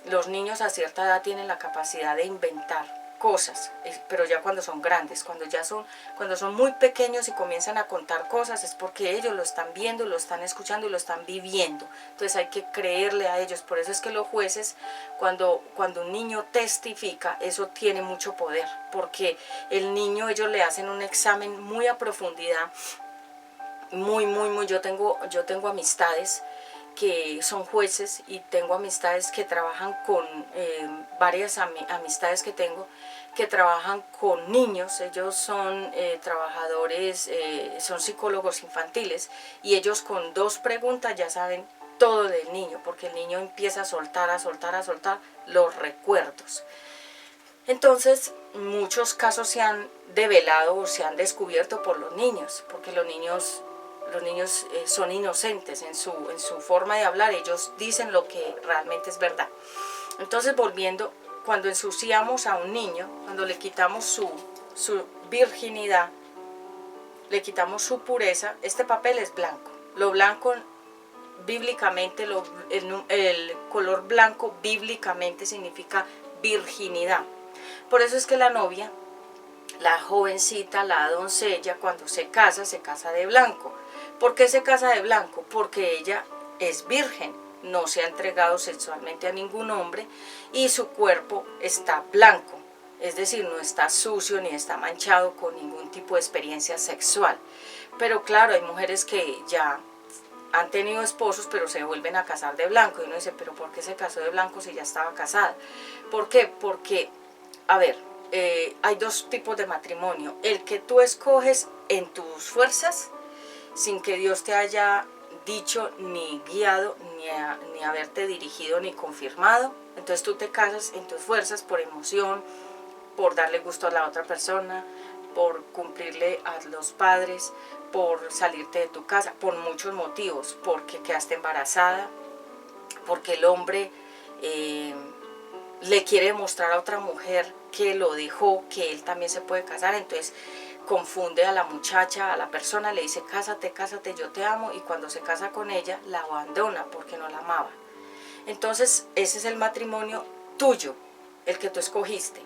los niños a cierta edad tienen la capacidad de inventar cosas, pero ya cuando son grandes, cuando son muy pequeños y comienzan a contar cosas, es porque ellos lo están viendo, lo están escuchando y lo están viviendo. Entonces hay que creerle a ellos. Por eso es que los jueces, cuando un niño testifica, eso tiene mucho poder, porque el niño, ellos le hacen un examen muy a profundidad, muy. Yo tengo amistades que son jueces y tengo amistades que trabajan con, varias amistades que tengo, que trabajan con niños. Ellos son trabajadores, son psicólogos infantiles, y ellos con 2 preguntas ya saben todo del niño, porque el niño empieza a soltar los recuerdos. Entonces, muchos casos se han develado o se han descubierto por los niños, porque los niños son inocentes en su forma de hablar. Ellos dicen lo que realmente es verdad. Entonces, volviendo, cuando ensuciamos a un niño, cuando le quitamos su virginidad, le quitamos su pureza, este papel es blanco. Lo blanco, bíblicamente, el color blanco bíblicamente significa virginidad. Por eso es que la novia, la jovencita, la doncella, cuando se casa de blanco. ¿Por qué se casa de blanco? Porque ella es virgen, no se ha entregado sexualmente a ningún hombre y su cuerpo está blanco. Es decir, no está sucio ni está manchado con ningún tipo de experiencia sexual. Pero claro, hay mujeres que ya han tenido esposos, pero se vuelven a casar de blanco. Y uno dice, ¿pero por qué se casó de blanco si ya estaba casada? ¿Por qué? Porque, a ver, hay 2 tipos de matrimonio. El que tú escoges en tus fuerzas, sin que Dios te haya dicho, ni guiado, ni haberte dirigido, ni confirmado. Entonces tú te casas en tus fuerzas, por emoción, por darle gusto a la otra persona, por cumplirle a los padres, por salirte de tu casa, por muchos motivos, porque quedaste embarazada, porque el hombre le quiere mostrar a otra mujer que lo dejó, que él también se puede casar. Entonces confunde a la muchacha, a la persona, le dice cásate, yo te amo, y cuando se casa con ella la abandona porque no la amaba. Entonces ese es el matrimonio tuyo, el que tú escogiste.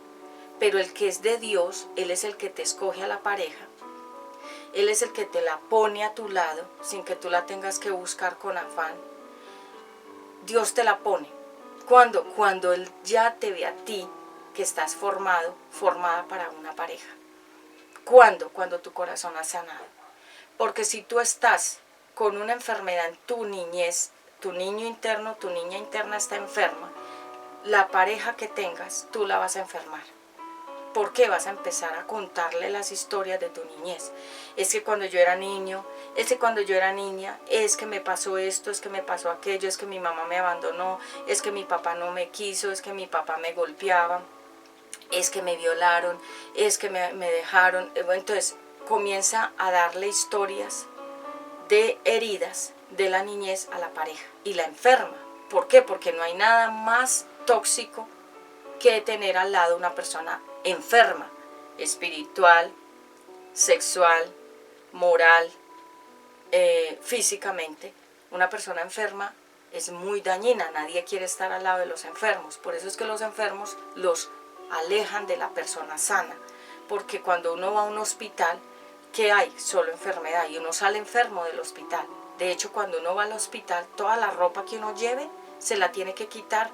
Pero el que es de Dios, Él es el que te escoge a la pareja, Él es el que te la pone a tu lado sin que tú la tengas que buscar con afán. Dios te la pone. Cuando Él ya te ve a ti que estás formada para una pareja. Cuando tu corazón ha sanado. Porque si tú estás con una enfermedad en tu niñez, tu niño interno, tu niña interna está enferma, la pareja que tengas, tú la vas a enfermar. ¿Por qué? Vas a empezar a contarle las historias de tu niñez. Es que cuando yo era niño, es que cuando yo era niña, es que me pasó esto, es que me pasó aquello, es que mi mamá me abandonó, es que mi papá no me quiso, es que mi papá me golpeaba, es que me violaron, es que me dejaron. Entonces comienza a darle historias de heridas de la niñez a la pareja y la enferma. ¿Por qué? Porque no hay nada más tóxico que tener al lado una persona enferma, espiritual, sexual, moral, físicamente. Una persona enferma es muy dañina, nadie quiere estar al lado de los enfermos. Por eso es que los enfermos los alejan de la persona sana, porque cuando uno va a un hospital, ¿qué hay? Solo enfermedad, y uno sale enfermo del hospital. De hecho, cuando uno va al hospital, toda la ropa que uno lleve se la tiene que quitar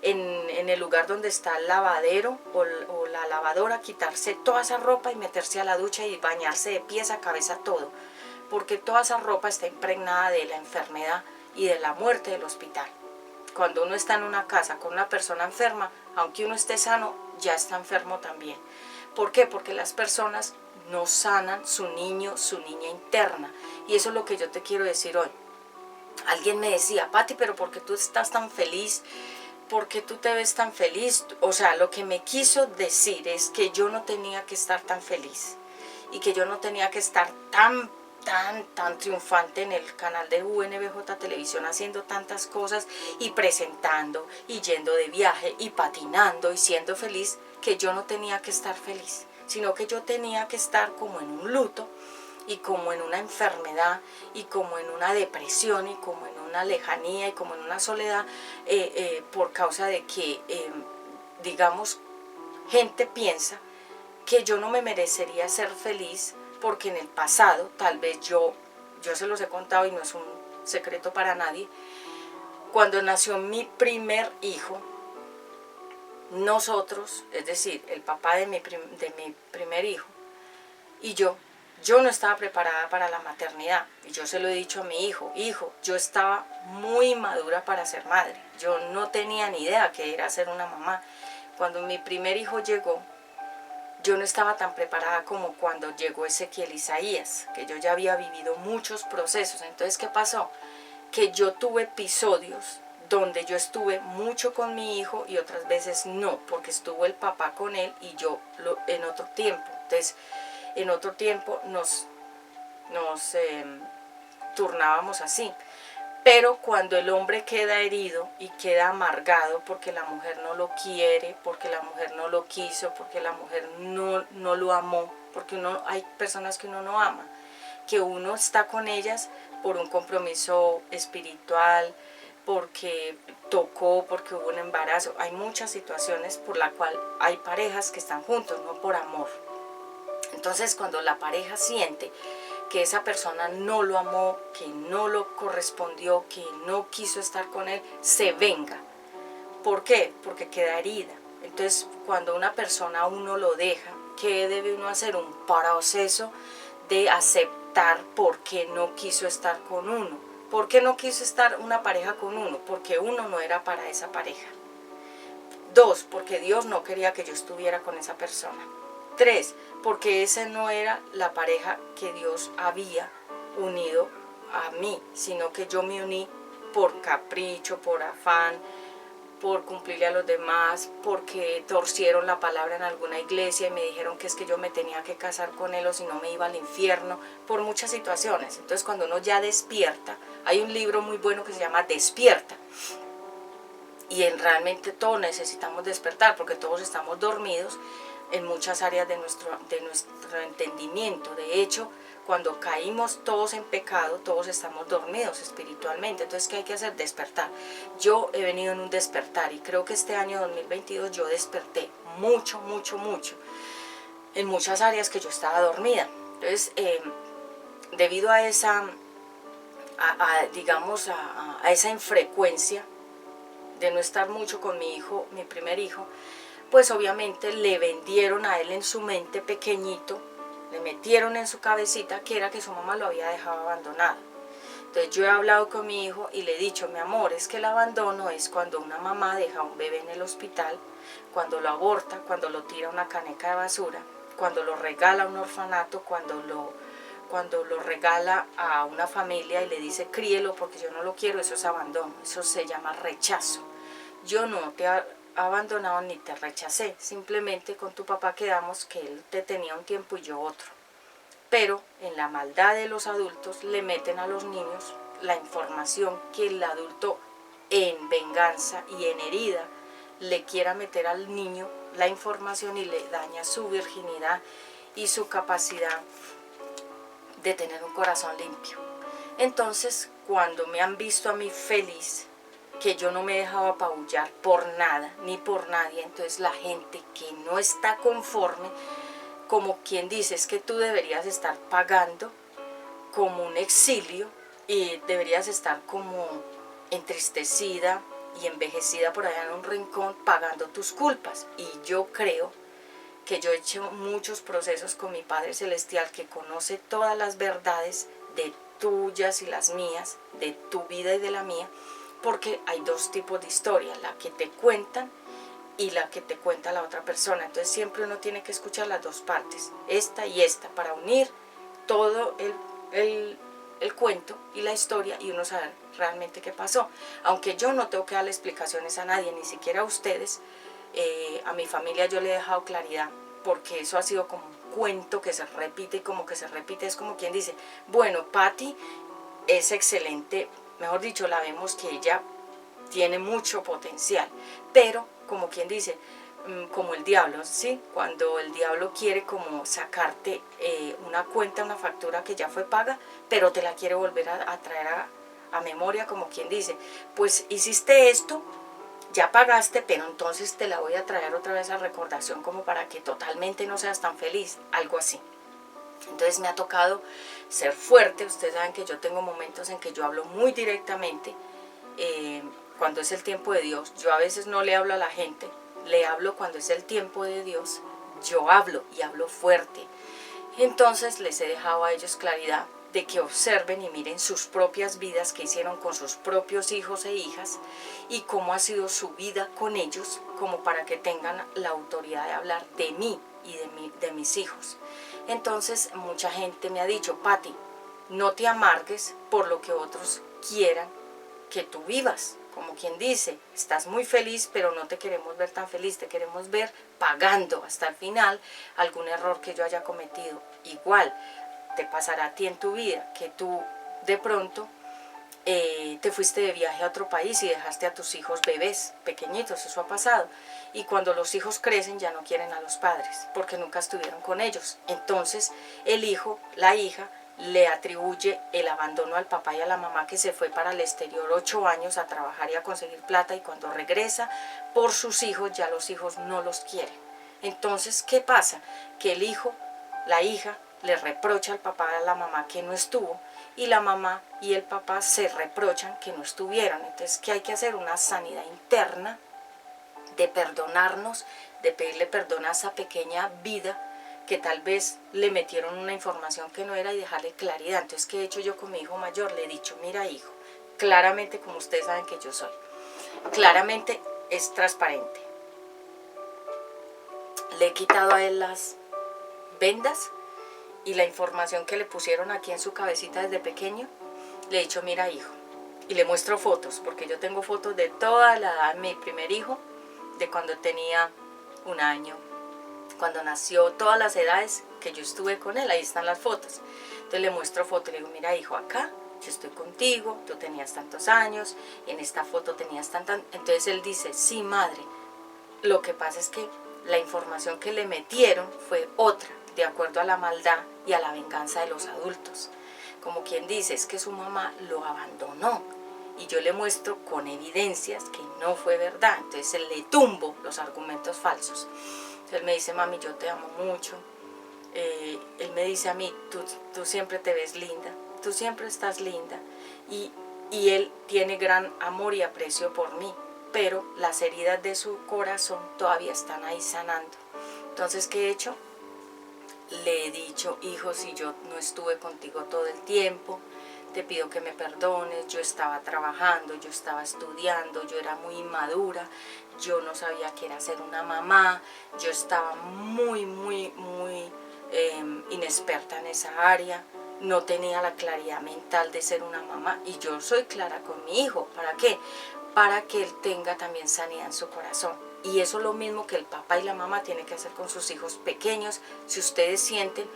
en el lugar donde está el lavadero o la lavadora, quitarse toda esa ropa y meterse a la ducha y bañarse de pies a cabeza todo, porque toda esa ropa está impregnada de la enfermedad y de la muerte del hospital. Cuando uno está en una casa con una persona enferma, aunque uno esté sano, ya está enfermo también. ¿Por qué? Porque las personas no sanan su niño, su niña interna. Y eso es lo que yo te quiero decir hoy. Alguien me decía, Pati, pero ¿por qué tú estás tan feliz? ¿Por qué tú te ves tan feliz? O sea, lo que me quiso decir es que yo no tenía que estar tan feliz y que yo no tenía que estar tan triunfante en el canal de UNBJ Televisión, haciendo tantas cosas y presentando y yendo de viaje y patinando y siendo feliz, que yo no tenía que estar feliz, sino que yo tenía que estar como en un luto y como en una enfermedad y como en una depresión y como en una lejanía y como en una soledad, por causa de que, digamos, gente piensa que yo no me merecería ser feliz porque en el pasado, tal vez yo se los he contado y no es un secreto para nadie, cuando nació mi primer hijo, nosotros, es decir, el papá de mi primer hijo y yo no estaba preparada para la maternidad. Y yo se lo he dicho a mi hijo, yo estaba muy madura para ser madre. Yo no tenía ni idea qué era ser una mamá. Cuando mi primer hijo llegó, yo no estaba tan preparada como cuando llegó Ezequiel Isaías, que yo ya había vivido muchos procesos. Entonces, ¿qué pasó? Que yo tuve episodios donde yo estuve mucho con mi hijo y otras veces no, porque estuvo el papá con él y yo en otro tiempo. Entonces, en otro tiempo nos turnábamos así. Pero cuando el hombre queda herido y queda amargado porque la mujer no lo quiere, porque la mujer no lo quiso, porque la mujer no lo amó, porque hay personas que uno no ama, que uno está con ellas por un compromiso espiritual, porque tocó, porque hubo un embarazo. Hay muchas situaciones por las cuales hay parejas que están juntos, no por amor. Entonces, cuando la pareja siente que esa persona no lo amó, que no lo correspondió, que no quiso estar con él, se venga. ¿Por qué? Porque queda herida. Entonces, cuando una persona a uno lo deja, ¿qué debe uno hacer? Un proceso de aceptar por qué no quiso estar con uno. ¿Por qué no quiso estar una pareja con uno? Porque uno no era para esa pareja. 2, porque Dios no quería que yo estuviera con esa persona. 3, porque esa no era la pareja que Dios había unido a mí, sino que yo me uní por capricho, por afán, por cumplirle a los demás, porque torcieron la palabra en alguna iglesia y me dijeron que es que yo me tenía que casar con él o si no me iba al infierno, por muchas situaciones. Entonces, cuando uno ya despierta, hay un libro muy bueno que se llama Despierta, y realmente todos necesitamos despertar porque todos estamos dormidos en muchas áreas de nuestro entendimiento. De hecho, cuando caímos todos en pecado, todos estamos dormidos espiritualmente. Entonces, ¿qué hay que hacer? Despertar. Yo he venido en un despertar y creo que este año 2022 yo desperté mucho en muchas áreas que yo estaba dormida. Entonces, debido a esa, digamos, a esa infrecuencia de no estar mucho con mi hijo, mi primer hijo, pues obviamente le vendieron a él en su mente pequeñito, le metieron en su cabecita que era que su mamá lo había dejado abandonado. Entonces yo he hablado con mi hijo y le he dicho, mi amor, es que el abandono es cuando una mamá deja a un bebé en el hospital, cuando lo aborta, cuando lo tira a una caneca de basura, cuando lo regala a un orfanato, cuando lo regala a una familia y le dice críelo porque yo no lo quiero. Eso es abandono, eso se llama rechazo. Yo no te abandonado ni te rechacé, simplemente con tu papá quedamos que él te tenía un tiempo y yo otro. Pero en la maldad de los adultos le meten a los niños la información que el adulto en venganza y en herida le quiera meter al niño la información y le daña su virginidad y su capacidad de tener un corazón limpio. Entonces, cuando me han visto a mí feliz, que yo no me dejaba apabullar por nada ni por nadie, entonces la gente que no está conforme, como quien dice, es que tú deberías estar pagando como un exilio y deberías estar como entristecida y envejecida por allá en un rincón pagando tus culpas. Y yo creo que yo he hecho muchos procesos con mi Padre Celestial, que conoce todas las verdades de tuyas y las mías, de tu vida y de la mía, porque hay dos tipos de historia, la que te cuentan y la que te cuenta la otra persona. Entonces siempre uno tiene que escuchar las dos partes, esta y esta, para unir todo el cuento y la historia y uno saber realmente qué pasó. Aunque yo no tengo que darle explicaciones a nadie, ni siquiera a ustedes, a mi familia yo le he dejado claridad, porque eso ha sido como un cuento que se repite y como que se repite, es como quien dice, bueno, Patti es excelente, mejor dicho, la vemos que ella tiene mucho potencial, pero como quien dice, como el diablo, ¿sí? Cuando el diablo quiere como sacarte una cuenta, una factura que ya fue paga, pero te la quiere volver a traer a memoria, como quien dice, pues hiciste esto, ya pagaste, pero entonces te la voy a traer otra vez a recordación como para que totalmente no seas tan feliz, algo así. Entonces me ha tocado ser fuerte. Ustedes saben que yo tengo momentos en que yo hablo muy directamente, cuando es el tiempo de Dios. Yo a veces no le hablo a la gente, le hablo cuando es el tiempo de Dios. Yo hablo y hablo fuerte. Entonces les he dejado a ellos claridad de que observen y miren sus propias vidas que hicieron con sus propios hijos e hijas y cómo ha sido su vida con ellos, como para que tengan la autoridad de hablar de mí y de mis hijos. Entonces mucha gente me ha dicho: Pati, no te amargues por lo que otros quieran que tú vivas. Como quien dice, estás muy feliz, pero no te queremos ver tan feliz, te queremos ver pagando hasta el final algún error que yo haya cometido. Igual te pasará a ti en tu vida, que tú de pronto te fuiste de viaje a otro país y dejaste a tus hijos bebés, pequeñitos, eso ha pasado. Y cuando los hijos crecen ya no quieren a los padres, porque nunca estuvieron con ellos. Entonces el hijo, la hija, le atribuye el abandono al papá y a la mamá, que se fue para el exterior 8 años a trabajar y a conseguir plata, y cuando regresa por sus hijos ya los hijos no los quieren. Entonces, ¿qué pasa? Que el hijo, la hija, le reprocha al papá y a la mamá que no estuvo, y la mamá y el papá se reprochan que no estuvieron. Entonces, ¿qué hay que hacer? Una sanidad interna de perdonarnos, de pedirle perdón a esa pequeña vida que tal vez le metieron una información que no era, y dejarle claridad. Entonces, ¿qué he hecho yo con mi hijo mayor? Le he dicho: mira, hijo, claramente, como ustedes saben que yo soy, claramente es transparente. Le he quitado a él las vendas y la información que le pusieron aquí en su cabecita desde pequeño. Le he dicho: mira, hijo, y le muestro fotos, porque yo tengo fotos de toda la edad de mi primer hijo, de cuando tenía 1 año, cuando nació, todas las edades que yo estuve con él, ahí están las fotos. Entonces le muestro fotos, le digo: mira, hijo, acá yo estoy contigo, tú tenías tantos años, en esta foto tenías tantas. Entonces él dice: sí, madre, lo que pasa es que la información que le metieron fue otra, de acuerdo a la maldad y a la venganza de los adultos. Como quien dice, es que su mamá lo abandonó, y yo le muestro con evidencias que no fue verdad. Entonces le tumbo los argumentos falsos. Entonces él me dice: mami, yo te amo mucho. Él me dice a mí: tú siempre te ves linda, tú siempre estás linda. Y él tiene gran amor y aprecio por mí, pero las heridas de su corazón todavía están ahí sanando. Entonces, ¿qué he hecho? Le he dicho: hijo, si yo no estuve contigo todo el tiempo, te pido que me perdones. Yo estaba trabajando, yo estaba estudiando, yo era muy inmadura, yo no sabía qué era ser una mamá, yo estaba muy inexperta en esa área, no tenía la claridad mental de ser una mamá, y yo soy clara con mi hijo. ¿Para qué? Para que él tenga también sanidad en su corazón. Y eso es lo mismo que el papá y la mamá tienen que hacer con sus hijos pequeños. Si ustedes sienten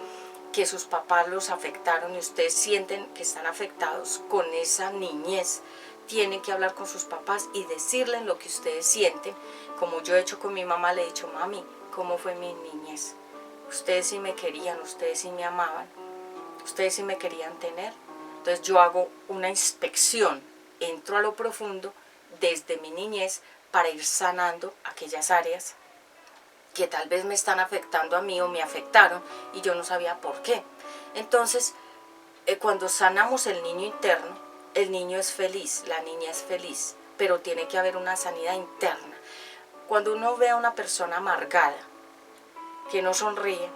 que sus papás los afectaron y ustedes sienten que están afectados con esa niñez, tienen que hablar con sus papás y decirles lo que ustedes sienten. Como yo he hecho con mi mamá, le he dicho: mami, ¿cómo fue mi niñez? Ustedes sí me querían, ustedes sí me amaban, ustedes sí me querían tener. Entonces yo hago una inspección, entro a lo profundo desde mi niñez para ir sanando aquellas áreas que tal vez me están afectando a mí o me afectaron y yo no sabía por qué. Entonces, cuando sanamos el niño interno, el niño es feliz, la niña es feliz, pero tiene que haber una sanidad interna. Cuando uno ve a una persona amargada, que no sonríe,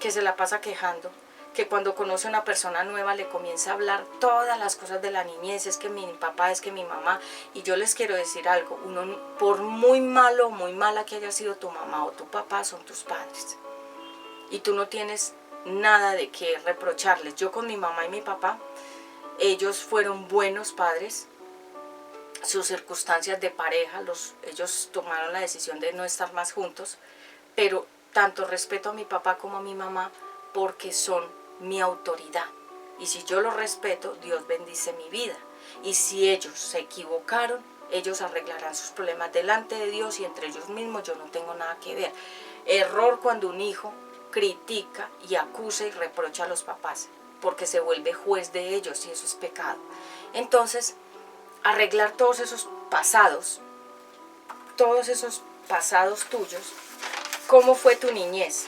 que se la pasa quejando, que cuando conoce a una persona nueva le comienza a hablar todas las cosas de la niñez, es que mi papá, es que mi mamá. Y yo les quiero decir algo: uno, por muy malo o muy mala que haya sido tu mamá o tu papá, son tus padres, y tú no tienes nada de qué reprocharles. Yo con mi mamá y mi papá, ellos fueron buenos padres. Sus circunstancias de pareja, ellos tomaron la decisión de no estar más juntos, pero tanto respeto a mi papá como a mi mamá, porque son mi autoridad. Y si yo los respeto, Dios bendice mi vida. Y si ellos se equivocaron, ellos arreglarán sus problemas delante de Dios, y entre ellos mismos yo no tengo nada que ver. Error cuando un hijo critica y acusa y reprocha a los papás, porque se vuelve juez de ellos, y eso es pecado. Entonces, arreglar todos esos pasados todos esos pasados tuyos, ¿cómo fue tu niñez?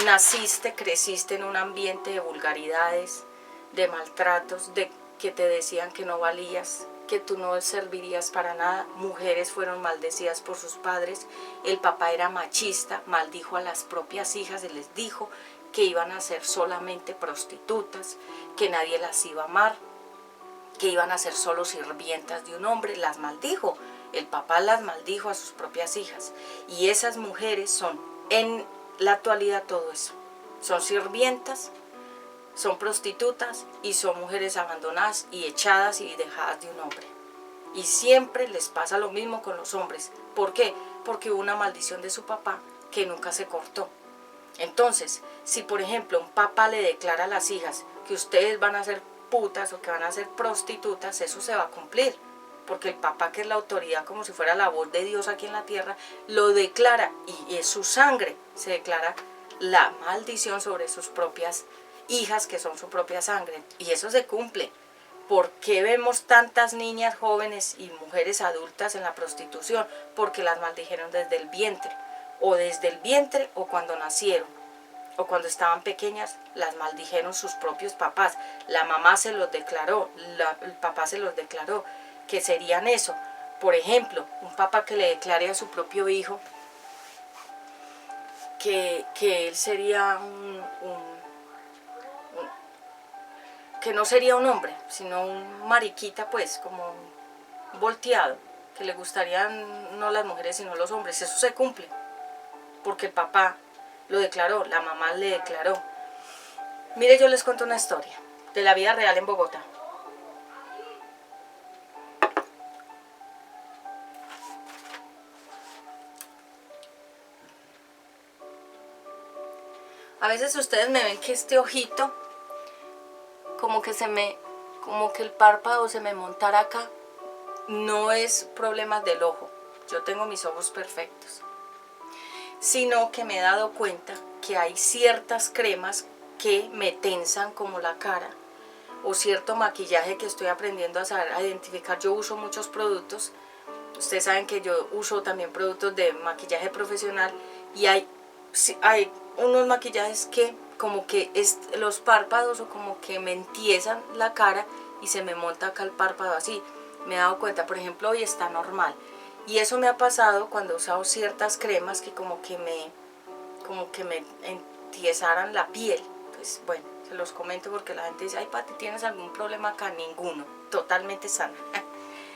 ¿Naciste, creciste en un ambiente de vulgaridades, de maltratos, de que te decían que no valías, que tú no servirías para nada? Mujeres fueron maldecidas por sus padres, el papá era machista, maldijo a las propias hijas y les dijo que iban a ser solamente prostitutas, que nadie las iba a amar, que iban a ser solo sirvientas de un hombre, las maldijo. El papá las maldijo a sus propias hijas. Y esas mujeres son, en la actualidad, todo eso. Son sirvientas, son prostitutas y son mujeres abandonadas y echadas y dejadas de un hombre. Y siempre les pasa lo mismo con los hombres. ¿Por qué? Porque hubo una maldición de su papá que nunca se cortó. Entonces, si por ejemplo un papá le declara a las hijas que ustedes van a ser putas o que van a ser prostitutas, eso se va a cumplir. Porque el papá, que es la autoridad, como si fuera la voz de Dios aquí en la tierra, lo declara y es su sangre. Se declara la maldición sobre sus propias hijas, que son su propia sangre. Y eso se cumple. ¿Por qué vemos tantas niñas jóvenes y mujeres adultas en la prostitución? Porque las maldijeron desde el vientre. O desde el vientre o cuando nacieron. O cuando estaban pequeñas, las maldijeron sus propios papás. La mamá se los declaró, el papá se los declaró, que serían eso. Por ejemplo, un papá que le declare a su propio hijo que él sería que no sería un hombre, sino un mariquita, pues, como volteado, que le gustarían no las mujeres sino los hombres. Eso se cumple, porque el papá lo declaró, la mamá le declaró. Mire, yo les cuento una historia de la vida real en Bogotá. A veces ustedes me ven que este ojito, como que el párpado se me montara acá. No es problema del ojo, yo tengo mis ojos perfectos, sino que me he dado cuenta que hay ciertas cremas que me tensan como la cara, o cierto maquillaje que estoy aprendiendo a saber a identificar. Yo uso muchos productos, ustedes saben que yo uso también productos de maquillaje profesional, y hay unos maquillajes que como que los párpados, o como que me entiezan la cara y se me monta acá el párpado así. Me he dado cuenta, por ejemplo, hoy está normal. Y eso me ha pasado cuando he usado ciertas cremas que como que me entiezaran la piel. Pues bueno, se los comento porque la gente dice, ay Pati, ¿tienes algún problema acá? Ninguno, totalmente sana,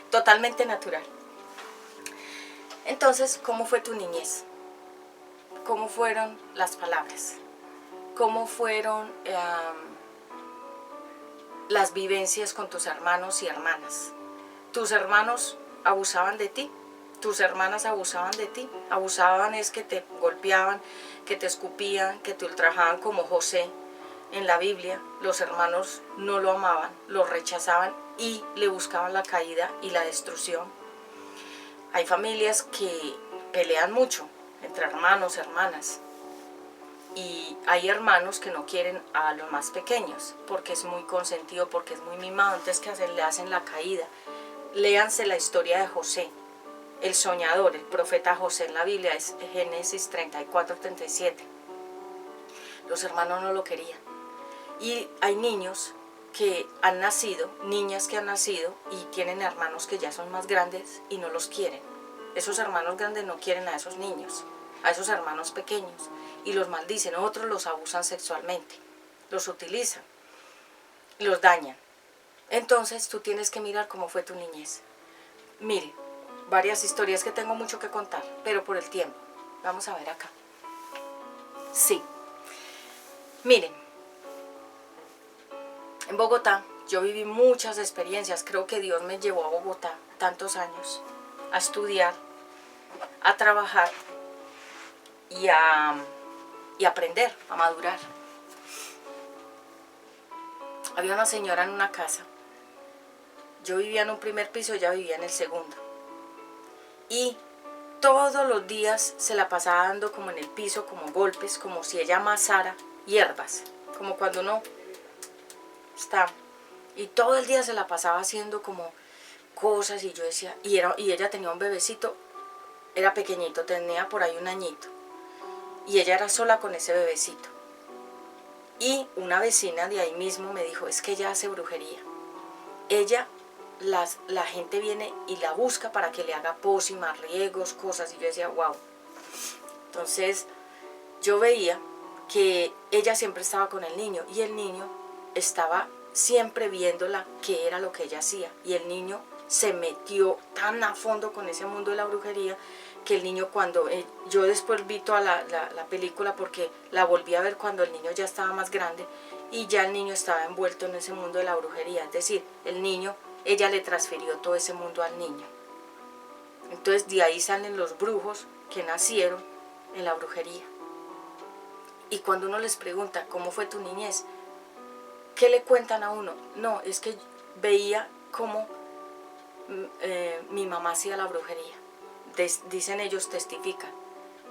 totalmente natural. Entonces, ¿cómo fue tu niñez? ¿Cómo fueron las palabras? ¿Cómo fueron las vivencias con tus hermanos y hermanas? ¿Tus hermanos abusaban de ti? ¿Tus hermanas abusaban de ti? Abusaban es que te golpeaban, que te escupían, que te ultrajaban, como José en la Biblia. Los hermanos no lo amaban, lo rechazaban y le buscaban la caída y la destrucción. Hay familias que pelean mucho entre hermanos, hermanas. Y hay hermanos que no quieren a los más pequeños porque es muy consentido, porque es muy mimado, entonces que le hacen la caída. Léanse la historia de José, el soñador, el profeta José en la Biblia, es Génesis 34-37. Los hermanos no lo querían. Y hay niños que han nacido, niñas que han nacido y tienen hermanos que ya son más grandes y no los quieren. Esos hermanos grandes no quieren a esos niños, a esos hermanos pequeños, y los maldicen. Otros los abusan sexualmente, los utilizan, los dañan. Entonces tú tienes que mirar cómo fue tu niñez. Mire, varias historias que tengo mucho que contar, pero por el tiempo. Vamos a ver acá. Sí. Miren, en Bogotá yo viví muchas experiencias. Creo que Dios me llevó a Bogotá tantos años a estudiar, a trabajar y a aprender, a madurar. Había una señora en una casa. Yo vivía en un primer piso, ella vivía en el segundo. Y todos los días se la pasaba dando como en el piso, como golpes, como si ella amasara hierbas, como cuando uno está. Y todo el día se la pasaba haciendo como cosas, y yo decía, y ella tenía un bebecito, era pequeñito, tenía por ahí un añito, y ella era sola con ese bebecito. Y una vecina de ahí mismo me dijo, es que ella hace brujería. Ella, la gente viene y la busca para que le haga pócimas, riegos, cosas, y yo decía, wow. Entonces yo veía que ella siempre estaba con el niño, y el niño estaba siempre viéndola qué era lo que ella hacía, y el niño se metió tan a fondo con ese mundo de la brujería que el niño, cuando yo después vi toda la película, porque la volví a ver cuando el niño ya estaba más grande, y ya el niño estaba envuelto en ese mundo de la brujería, es decir, el niño, ella le transfirió todo ese mundo al niño. Entonces de ahí salen los brujos que nacieron en la brujería. Y cuando uno les pregunta, ¿cómo fue tu niñez?, ¿qué le cuentan a uno? No, es que veía cómo mi mamá hacía la brujería. Dicen ellos, testifican.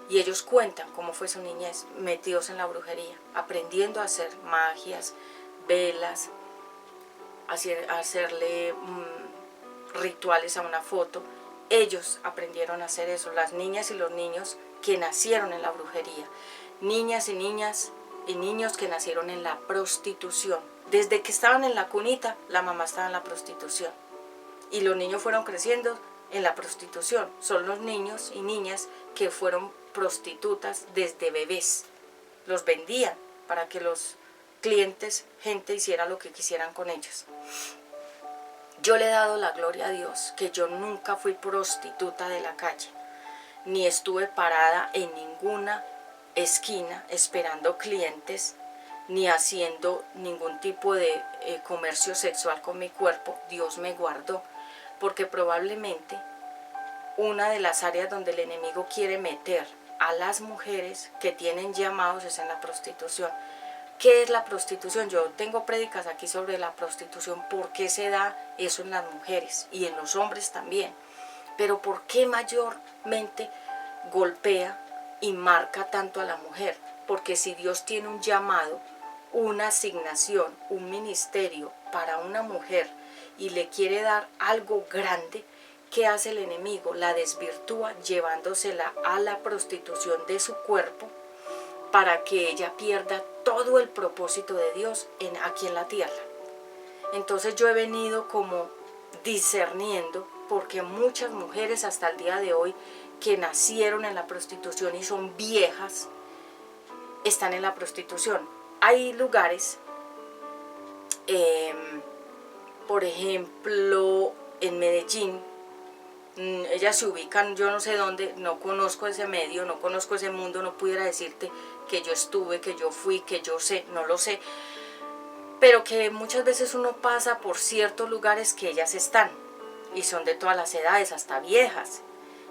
Y ellos cuentan cómo fue su niñez, metidos en la brujería, aprendiendo a hacer magias, velas, hacerle rituales a una foto. Ellos aprendieron a hacer eso, las niñas y los niños que nacieron en la brujería. Niñas y niños que nacieron en la prostitución. Desde que estaban en la cunita, la mamá estaba en la prostitución. Y los niños fueron creciendo en la prostitución. Son los niños y niñas que fueron prostitutas desde bebés. Los vendían para que los clientes, gente, hiciera lo que quisieran con ellos. Yo le he dado la gloria a Dios que yo nunca fui prostituta de la calle, ni estuve parada en ninguna esquina esperando clientes, ni haciendo ningún tipo de comercio sexual con mi cuerpo. Dios me guardó, porque probablemente una de las áreas donde el enemigo quiere meter a las mujeres que tienen llamados es en la prostitución. ¿Qué es la prostitución? Yo tengo prédicas aquí sobre la prostitución, por qué se da eso en las mujeres y en los hombres también, pero por qué mayormente golpea y marca tanto a la mujer. Porque si Dios tiene un llamado, una asignación, un ministerio para una mujer y le quiere dar algo grande, ¿qué hace el enemigo? La desvirtúa llevándosela a la prostitución de su cuerpo para que ella pierda todo el propósito de Dios aquí en la tierra. Entonces yo he venido como discerniendo, porque muchas mujeres hasta el día de hoy que nacieron en la prostitución y son viejas, están en la prostitución. Hay lugares, por ejemplo, en Medellín, ellas se ubican, yo no sé dónde, no conozco ese medio, no conozco ese mundo, no pudiera decirte que yo estuve, que yo fui, que yo sé, no lo sé, pero que muchas veces uno pasa por ciertos lugares que ellas están, y son de todas las edades, hasta viejas.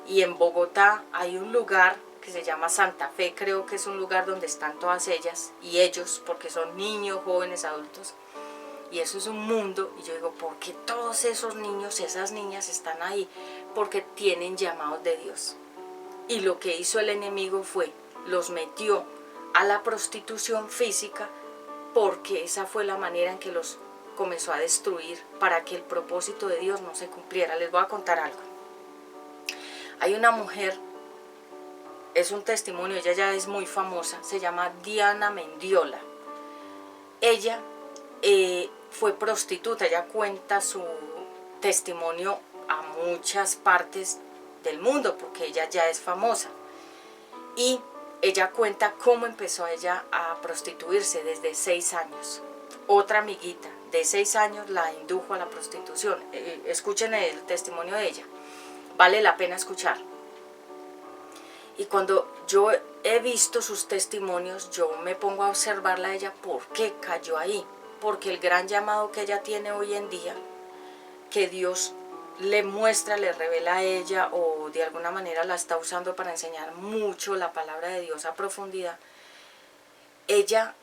Y en Bogotá hay un lugar que se llama Santa Fe, creo que es un lugar donde están todas ellas y ellos, porque son niños, jóvenes, adultos, y eso es un mundo. Y yo digo, ¿por qué todos esos niños, esas niñas están ahí? Porque tienen llamados de Dios. Y lo que hizo el enemigo fue, los metió a la prostitución física, porque esa fue la manera en que los comenzó a destruir, para que el propósito de Dios no se cumpliera. Les voy a contar algo. Hay una mujer, es un testimonio, ella ya es muy famosa, se llama Diana Mendiola. Ella fue prostituta, ella cuenta su testimonio a muchas partes del mundo, porque ella ya es famosa. Y ella cuenta cómo empezó ella a prostituirse desde 6 años. Otra amiguita de 6 años la indujo a la prostitución. Escuchen el testimonio de ella. Vale la pena escuchar. Y cuando yo he visto sus testimonios, yo me pongo a observarla a ella, ¿por qué cayó ahí? Porque el gran llamado que ella tiene hoy en día, que Dios le muestra, le revela a ella, o de alguna manera la está usando para enseñar mucho la palabra de Dios a profundidad, ella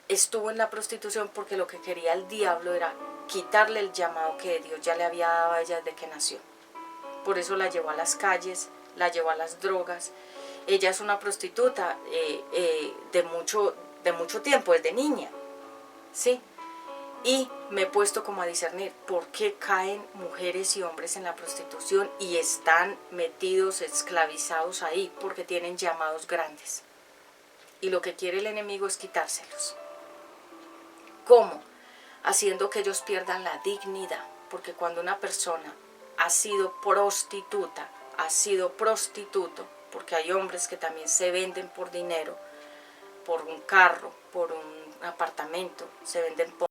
estuvo en la prostitución porque lo que quería el diablo era quitarle el llamado que Dios ya le había dado a ella desde que nació. Por eso la llevó a las calles, la llevó a las drogas. Ella es una prostituta de mucho tiempo, desde niña, ¿sí? Y me he puesto como a discernir por qué caen mujeres y hombres en la prostitución y están metidos, esclavizados ahí, porque tienen llamados grandes. Y lo que quiere el enemigo es quitárselos. ¿Cómo? Haciendo que ellos pierdan la dignidad, porque cuando una persona ha sido prostituta, ha sido prostituto, porque hay hombres que también se venden por dinero, por un carro, por un apartamento, se venden por...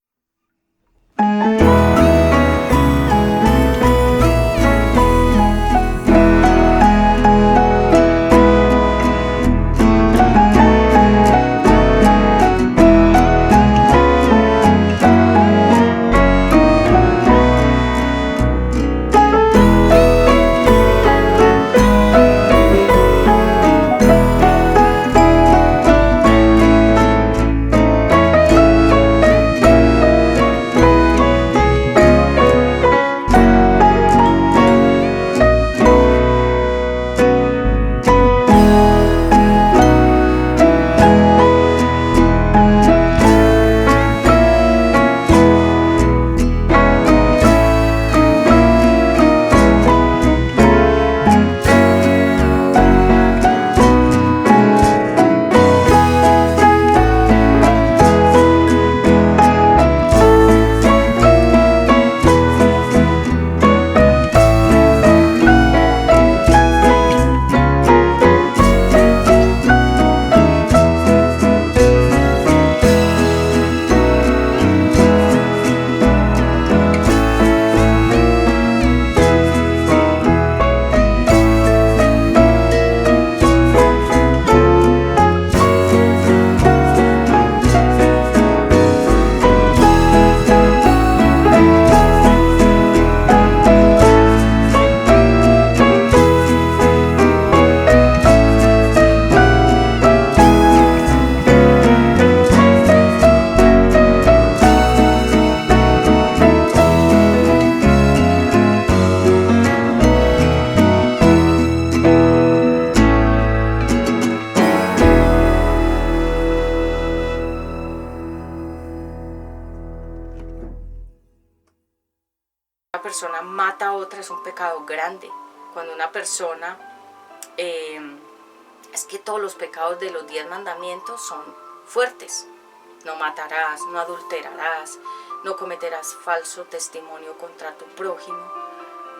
Una persona mata a otra es un pecado grande. Cuando una persona, es que todos los pecados de los 10 mandamientos son fuertes. No matarás, no adulterarás, no cometerás falso testimonio contra tu prójimo,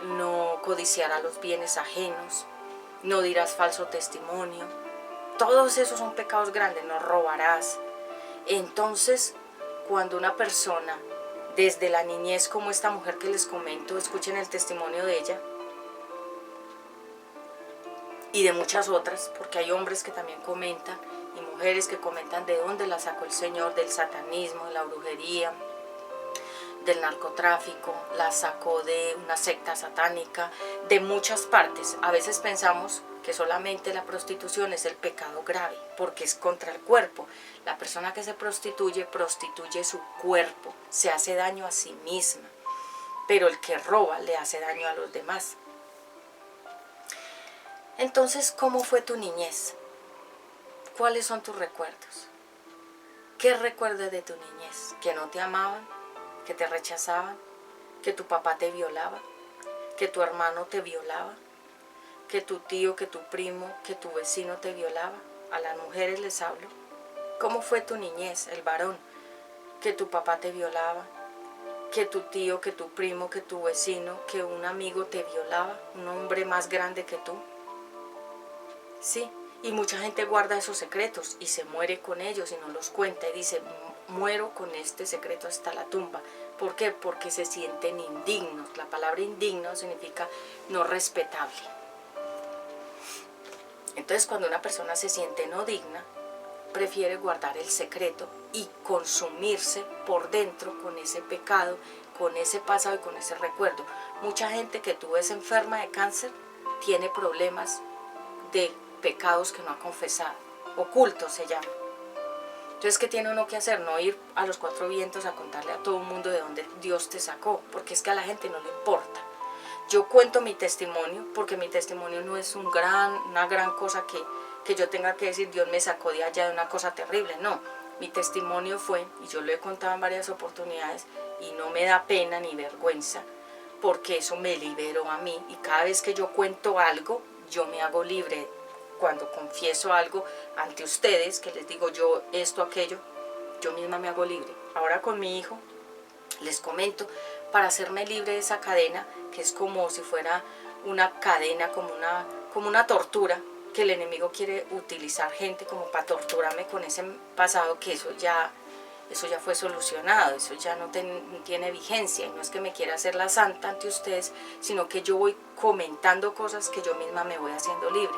no codiciarás los bienes ajenos, no dirás falso testimonio. Todos esos son pecados grandes, no robarás. Entonces, cuando una persona, desde la niñez, como esta mujer que les comento, escuchen el testimonio de ella y de muchas otras, porque hay hombres que también comentan y mujeres que comentan de dónde la sacó el Señor, del satanismo, de la brujería, del narcotráfico, la sacó de una secta satánica, de muchas partes. A veces pensamos que solamente la prostitución es el pecado grave, porque es contra el cuerpo. La persona que se prostituye, prostituye su cuerpo, se hace daño a sí misma, pero el que roba le hace daño a los demás. Entonces, ¿cómo fue tu niñez? ¿Cuáles son tus recuerdos? ¿Qué recuerdas de tu niñez? ¿Que no te amaban? ¿Que te rechazaban? ¿Que tu papá te violaba? ¿Que tu hermano te violaba? ¿Que tu tío, que tu primo, que tu vecino te violaba? A las mujeres les hablo. ¿Cómo fue tu niñez, el varón? ¿Que tu papá te violaba? ¿Que tu tío, que tu primo, que tu vecino, que un amigo te violaba? ¿Un hombre más grande que tú? Sí, y mucha gente guarda esos secretos y se muere con ellos y no los cuenta y dice, muero con este secreto hasta la tumba. ¿Por qué? Porque se sienten indignos. La palabra indigno significa no respetable. Entonces, cuando una persona se siente no digna, prefiere guardar el secreto y consumirse por dentro con ese pecado, con ese pasado y con ese recuerdo. Mucha gente que tú ves enferma de cáncer tiene problemas de pecados que no ha confesado, ocultos se llama. Entonces, ¿qué tiene uno que hacer? No ir a los 4 vientos a contarle a todo el mundo de dónde Dios te sacó, porque es que a la gente no le importa. Yo cuento mi testimonio, porque mi testimonio no es una gran cosa que yo tenga que decir, Dios me sacó de allá de una cosa terrible, no. Mi testimonio fue, y yo lo he contado en varias oportunidades, y no me da pena ni vergüenza, porque eso me liberó a mí. Y cada vez que yo cuento algo, yo me hago libre. Cuando confieso algo ante ustedes, que les digo yo esto, aquello, yo misma me hago libre. Ahora con mi hijo, les comento, para hacerme libre de esa cadena, que es como si fuera una cadena, como una tortura, que el enemigo quiere utilizar gente como para torturarme con ese pasado, que eso ya fue solucionado, eso ya no tiene vigencia. Y no es que me quiera hacer la santa ante ustedes, sino que yo voy comentando cosas que yo misma me voy haciendo libre,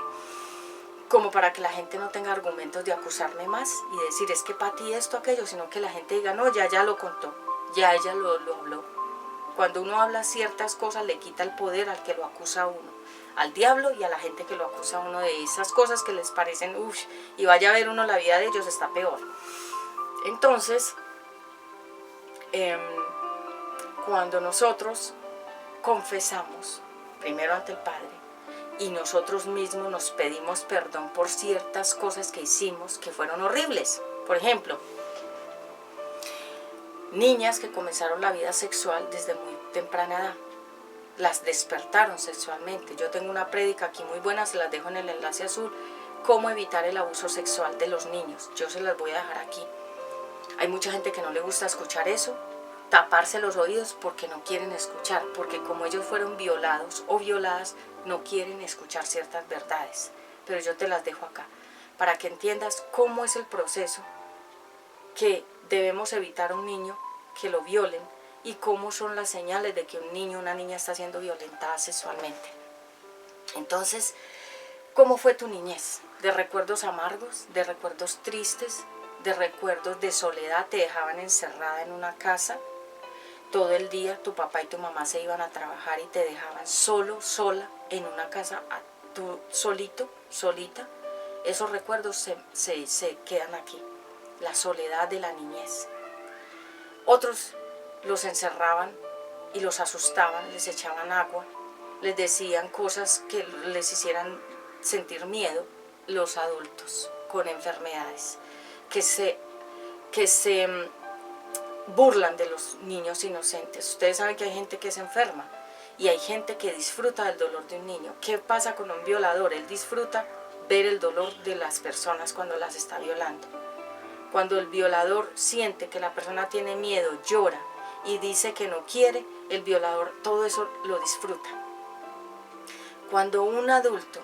como para que la gente no tenga argumentos de acusarme más y decir, es que Pati esto, aquello, sino que la gente diga, no, ya lo contó, ya ella lo habló. Cuando uno habla ciertas cosas, le quita el poder al que lo acusa a uno, al diablo y a la gente que lo acusa a uno de esas cosas que les parecen, uff, y vaya a ver uno la vida de ellos, está peor. Entonces, cuando nosotros confesamos, primero ante el Padre, y nosotros mismos nos pedimos perdón por ciertas cosas que hicimos que fueron horribles. Por ejemplo, niñas que comenzaron la vida sexual desde muy temprana edad, las despertaron sexualmente. Yo tengo una prédica aquí muy buena, se las dejo en el enlace azul, cómo evitar el abuso sexual de los niños. Yo se las voy a dejar aquí. Hay mucha gente que no le gusta escuchar eso, taparse los oídos porque no quieren escuchar, porque como ellos fueron violados o violadas, no quieren escuchar ciertas verdades. Pero yo te las dejo acá, para que entiendas cómo es el proceso que debemos evitar a un niño que lo violen y cómo son las señales de que un niño o una niña está siendo violentada sexualmente. Entonces, ¿cómo fue tu niñez? ¿De recuerdos amargos? ¿De recuerdos tristes? ¿De recuerdos de soledad? ¿Te dejaban encerrada en una casa? Todo el día tu papá y tu mamá se iban a trabajar y te dejaban sola en una casa, tú solito, solita. Esos recuerdos se quedan aquí, la soledad de la niñez. Otros los encerraban y los asustaban, les echaban agua, les decían cosas que les hicieran sentir miedo. Los adultos con enfermedades que se burlan de los niños inocentes. Ustedes saben que hay gente que se enferma y hay gente que disfruta del dolor de un niño. ¿Qué pasa con un violador? Él disfruta ver el dolor de las personas cuando las está violando. Cuando el violador siente que la persona tiene miedo, llora y dice que no quiere, el violador todo eso lo disfruta. Cuando un adulto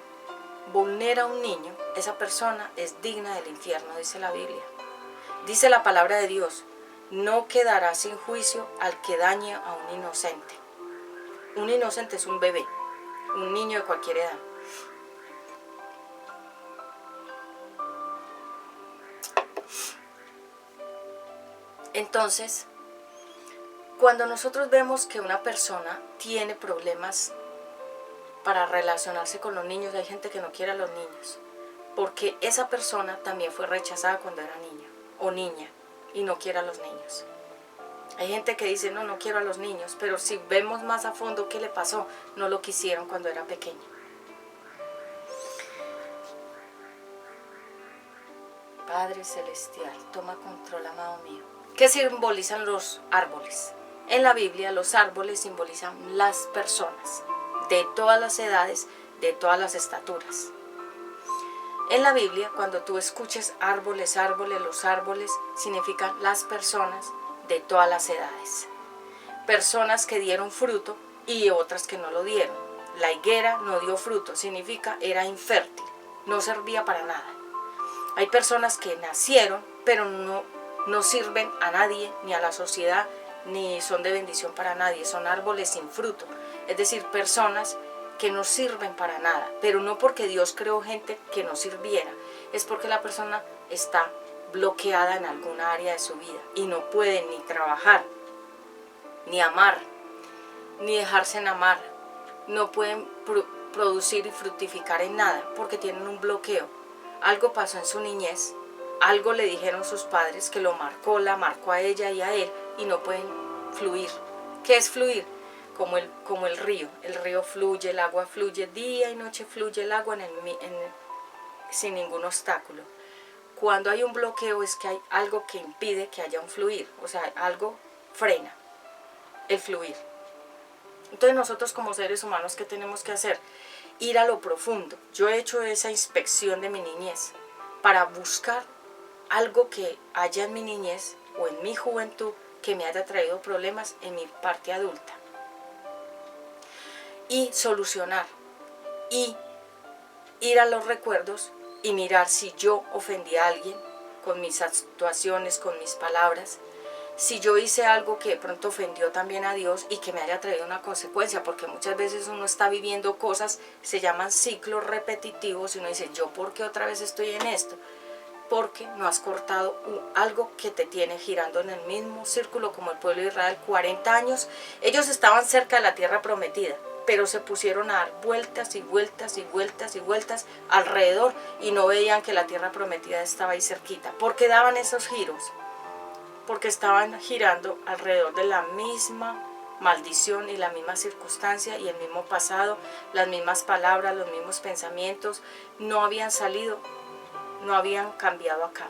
vulnera a un niño, esa persona es digna del infierno, dice la Biblia. Dice la palabra de Dios, no quedará sin juicio al que dañe a un inocente. Un inocente es un bebé, un niño de cualquier edad. Entonces, cuando nosotros vemos que una persona tiene problemas para relacionarse con los niños, hay gente que no quiere a los niños, porque esa persona también fue rechazada cuando era niño o niña y no quiere a los niños. Hay gente que dice, no quiero a los niños, pero si vemos más a fondo qué le pasó, no lo quisieron cuando era pequeño. Padre Celestial, toma control, amado mío. ¿Qué simbolizan los árboles? En la Biblia los árboles simbolizan las personas, de todas las edades, de todas las estaturas. En la Biblia, cuando tú escuches árboles, los árboles significan las personas de todas las edades. Personas que dieron fruto y otras que no lo dieron. La higuera no dio fruto, significa era infértil, no servía para nada. Hay personas que nacieron, pero no sirven a nadie, ni a la sociedad, ni son de bendición para nadie. Son árboles sin fruto, es decir, personas que no sirven para nada, pero no porque Dios creó gente que no sirviera, es porque la persona está bloqueada en alguna área de su vida y no puede ni trabajar, ni amar, ni dejarse en amar, no pueden producir y fructificar en nada porque tienen un bloqueo. Algo pasó en su niñez, algo le dijeron sus padres que lo marcó, la marcó a ella y a él y no pueden fluir. ¿Qué es fluir? Como el río. El río fluye, el agua fluye, día y noche fluye el agua sin ningún obstáculo. Cuando hay un bloqueo es que hay algo que impide que haya un fluir, o sea, algo frena el fluir. Entonces nosotros como seres humanos, ¿qué tenemos que hacer? Ir a lo profundo. Yo he hecho esa inspección de mi niñez para buscar algo que haya en mi niñez o en mi juventud que me haya traído problemas en mi parte adulta. Y solucionar. Y ir a los recuerdos y mirar si yo ofendí a alguien con mis actuaciones, con mis palabras, si yo hice algo que de pronto ofendió también a Dios y que me haya traído una consecuencia, porque muchas veces uno está viviendo cosas, se llaman ciclos repetitivos y uno dice, ¿yo por qué otra vez estoy en esto? Porque no has cortado algo que te tiene girando en el mismo círculo como el pueblo de Israel 40 años. Ellos estaban cerca de la tierra prometida, pero se pusieron a dar vueltas y vueltas y vueltas y vueltas alrededor y no veían que la tierra prometida estaba ahí cerquita. ¿Por qué daban esos giros? Porque estaban girando alrededor de la misma maldición y la misma circunstancia y el mismo pasado, las mismas palabras, los mismos pensamientos, no habían salido, no habían cambiado acá.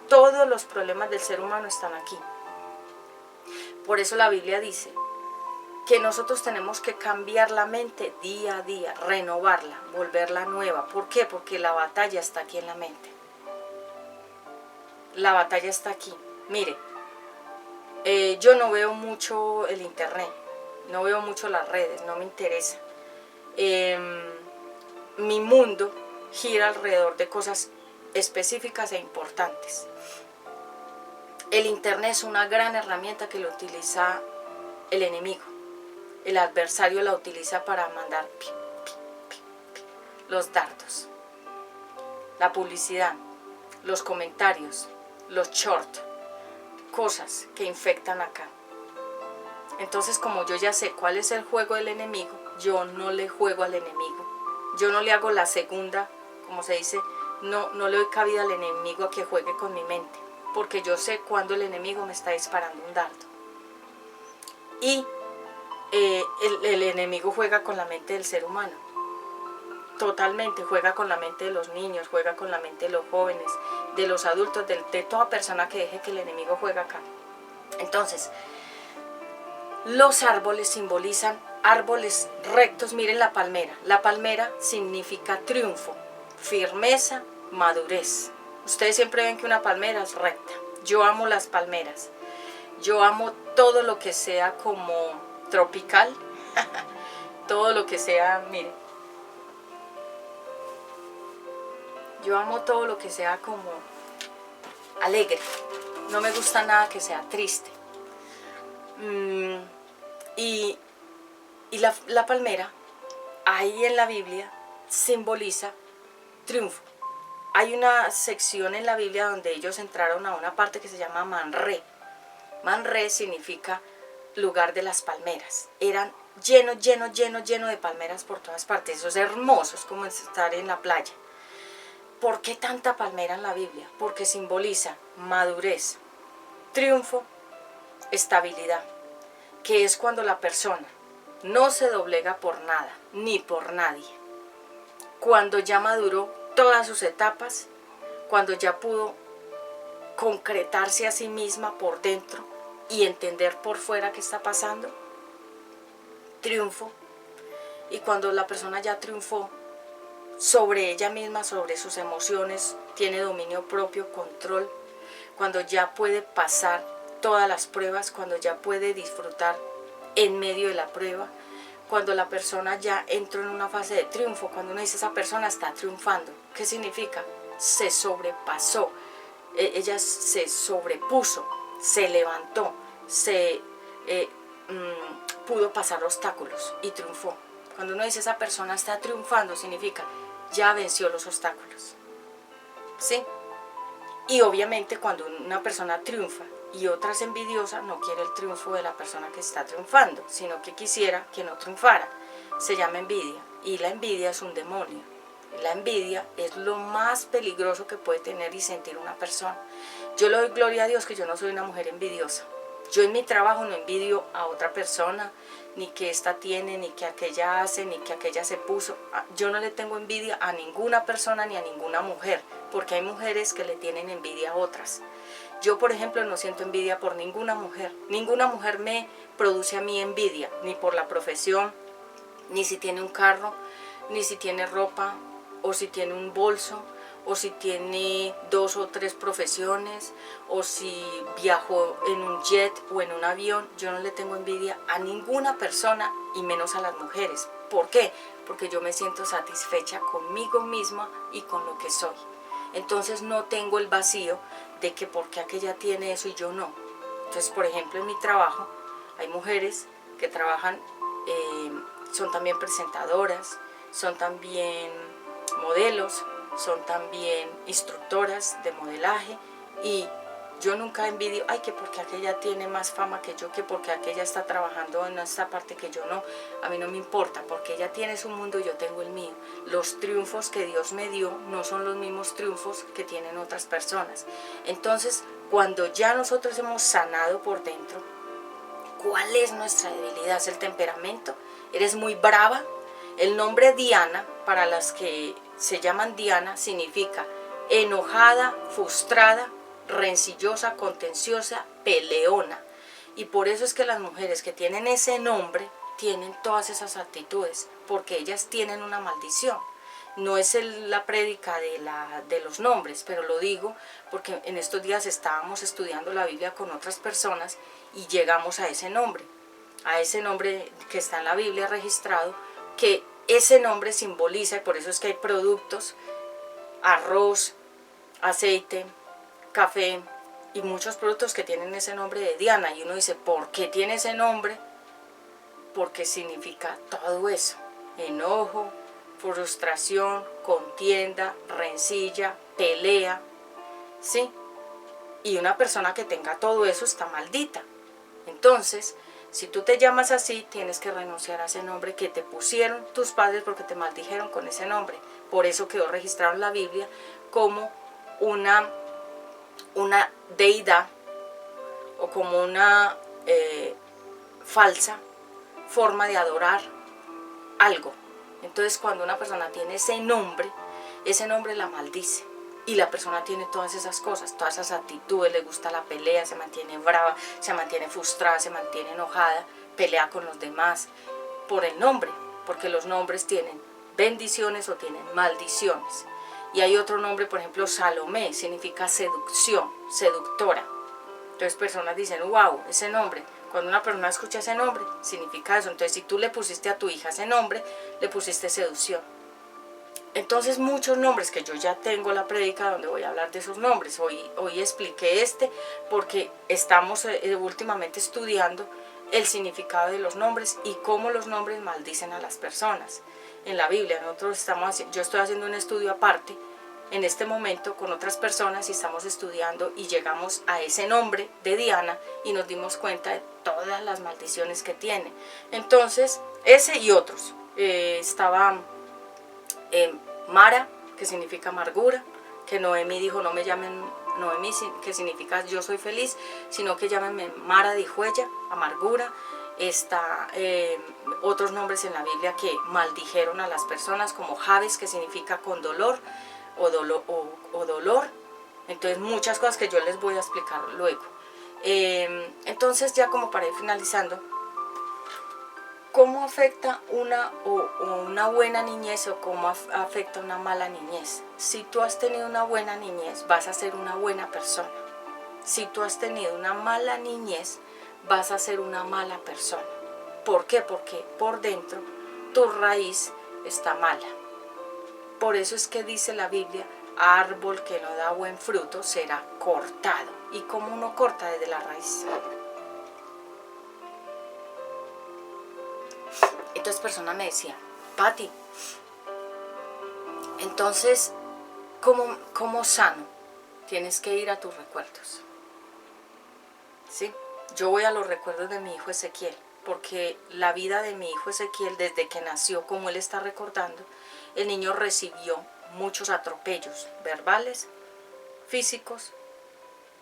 Todos los problemas del ser humano están aquí. Por eso la Biblia dice que nosotros tenemos que cambiar la mente día a día, renovarla, volverla nueva. ¿Por qué? Porque la batalla está aquí en la mente. La batalla está aquí. Mire, yo no veo mucho el internet, no veo mucho las redes, no me interesa. Mi mundo gira alrededor de cosas específicas e importantes. El internet es una gran herramienta que lo utiliza el enemigo. El adversario la utiliza para mandar los dardos, la publicidad, los comentarios, los shorts, cosas que infectan acá. Entonces, como yo ya sé cuál es el juego del enemigo, yo no le juego al enemigo. Yo no le hago la segunda, como se dice, no le doy cabida al enemigo a que juegue con mi mente, porque yo sé cuándo el enemigo me está disparando un dardo. Y el enemigo juega con la mente del ser humano. Totalmente, juega con la mente de los niños, juega con la mente de los jóvenes, de los adultos, de toda persona que deje que el enemigo juegue acá. Entonces, los árboles simbolizan árboles rectos. Miren la palmera. La palmera significa triunfo, firmeza, madurez. Ustedes siempre ven que una palmera es recta. Yo amo las palmeras. Yo amo todo lo que sea como tropical. Todo lo que sea, miren. Yo amo todo lo que sea como alegre. No me gusta nada que sea triste. Y la palmera, ahí en la Biblia, simboliza triunfo. Hay una sección en la Biblia donde ellos entraron a una parte que se llama Manré. Manré significa lugar de las palmeras. Eran lleno de palmeras por todas partes. Eso es hermoso, es como estar en la playa. ¿Por qué tanta palmera en la Biblia? Porque simboliza madurez, triunfo, estabilidad, que es cuando la persona no se doblega por nada, ni por nadie. Cuando ya maduró todas sus etapas, cuando ya pudo concretarse a sí misma por dentro y entender por fuera qué está pasando, triunfo. Y cuando la persona ya triunfó sobre ella misma, sobre sus emociones, tiene dominio propio, control, cuando ya puede pasar todas las pruebas, cuando ya puede disfrutar en medio de la prueba, cuando la persona ya entró en una fase de triunfo, cuando uno dice esa persona está triunfando, ¿qué significa? Se sobrepasó, ella se sobrepuso, se levantó, pudo pasar obstáculos y triunfó. Cuando uno dice esa persona está triunfando, significa ya venció los obstáculos. ¿Sí? Y obviamente cuando una persona triunfa y otra es envidiosa, no quiere el triunfo de la persona que está triunfando, sino que quisiera que no triunfara. Se llama envidia, y la envidia es un demonio. La envidia es lo más peligroso que puede tener y sentir una persona. Yo le doy gloria a Dios que yo no soy una mujer envidiosa. Yo en mi trabajo no envidio a otra persona, ni que esta tiene, ni que aquella hace, ni que aquella se puso. Yo no le tengo envidia a ninguna persona ni a ninguna mujer. Porque hay mujeres que le tienen envidia a otras. Yo, por ejemplo, no siento envidia por ninguna mujer. Ninguna mujer me produce a mí envidia, ni por la profesión, ni si tiene un carro, ni si tiene ropa, o si tiene un bolso, o si tiene 2 o 3 profesiones, o si viajo en un jet o en un avión. Yo no le tengo envidia a ninguna persona, y menos a las mujeres. ¿Por qué? Porque yo me siento satisfecha conmigo misma y con lo que soy. Entonces no tengo el vacío de que porque aquella tiene eso y yo no. Entonces, por ejemplo, en mi trabajo hay mujeres que trabajan, son también presentadoras, son también modelos, son también instructoras de modelaje, y yo nunca envidio, ay, que porque aquella tiene más fama que yo, que porque aquella está trabajando en esta parte que yo no. A mí no me importa, porque ella tiene su mundo y yo tengo el mío. Los triunfos que Dios me dio no son los mismos triunfos que tienen otras personas. Entonces, cuando ya nosotros hemos sanado por dentro, ¿cuál es nuestra debilidad? ¿Es el temperamento? ¿Eres muy brava? El nombre Diana, para las que se llaman Diana, significa enojada, frustrada, rencillosa, contenciosa, peleona. Y por eso es que las mujeres que tienen ese nombre tienen todas esas actitudes, porque ellas tienen una maldición. No es la prédica de los nombres, pero lo digo porque en estos días estábamos estudiando la Biblia con otras personas y llegamos a ese nombre que está en la Biblia registrado, que ese nombre simboliza, y por eso es que hay productos, arroz, aceite, café y muchos productos que tienen ese nombre de Diana, y uno dice, ¿por qué tiene ese nombre? Porque significa todo eso: enojo, frustración, contienda, rencilla, pelea, ¿sí? Y una persona que tenga todo eso está maldita. Entonces, si tú te llamas así, tienes que renunciar a ese nombre que te pusieron tus padres porque te maldijeron con ese nombre. Por eso quedó registrado en la Biblia como una deidad, o como una falsa forma de adorar algo. Entonces, cuando una persona tiene ese nombre la maldice. Y la persona tiene todas esas cosas, todas esas actitudes, le gusta la pelea, se mantiene brava, se mantiene frustrada, se mantiene enojada, pelea con los demás por el nombre, porque los nombres tienen bendiciones o tienen maldiciones. Y hay otro nombre, por ejemplo, Salomé, significa seducción, seductora. Entonces personas dicen, wow, ese nombre. Cuando una persona escucha ese nombre, significa eso. Entonces, si tú le pusiste a tu hija ese nombre, le pusiste seducción. Entonces, muchos nombres que yo ya tengo la prédica donde voy a hablar de esos nombres. Hoy expliqué porque estamos últimamente estudiando el significado de los nombres y cómo los nombres maldicen a las personas. En la Biblia, yo estoy haciendo un estudio aparte en este momento con otras personas, y estamos estudiando y llegamos a ese nombre de Diana y nos dimos cuenta de todas las maldiciones que tiene. Entonces, ese y otros. Estaba Mara, que significa amargura, que Noemí dijo, no me llamen Noemí, que significa yo soy feliz, sino que llámenme Mara, dijo ella, amargura. Está otros nombres en la Biblia que maldijeron a las personas, como Jabes, que significa con dolor o dolor. Entonces, muchas cosas que yo les voy a explicar luego. Entonces, ya como para ir finalizando, ¿cómo afecta una buena niñez o cómo afecta una mala niñez? Si tú has tenido una buena niñez, vas a ser una buena persona. Si tú has tenido una mala niñez, vas a ser una mala persona. ¿Por qué? Porque por dentro tu raíz está mala. Por eso es que dice la Biblia, árbol que no da buen fruto será cortado. ¿Y cómo uno corta? Desde la raíz. Entonces personas me decían, Pati, entonces, ¿cómo sano? Tienes que ir a tus recuerdos. ¿Sí? Yo voy a los recuerdos de mi hijo Ezequiel, porque la vida de mi hijo Ezequiel, desde que nació, como él está recordando, el niño recibió muchos atropellos verbales, físicos,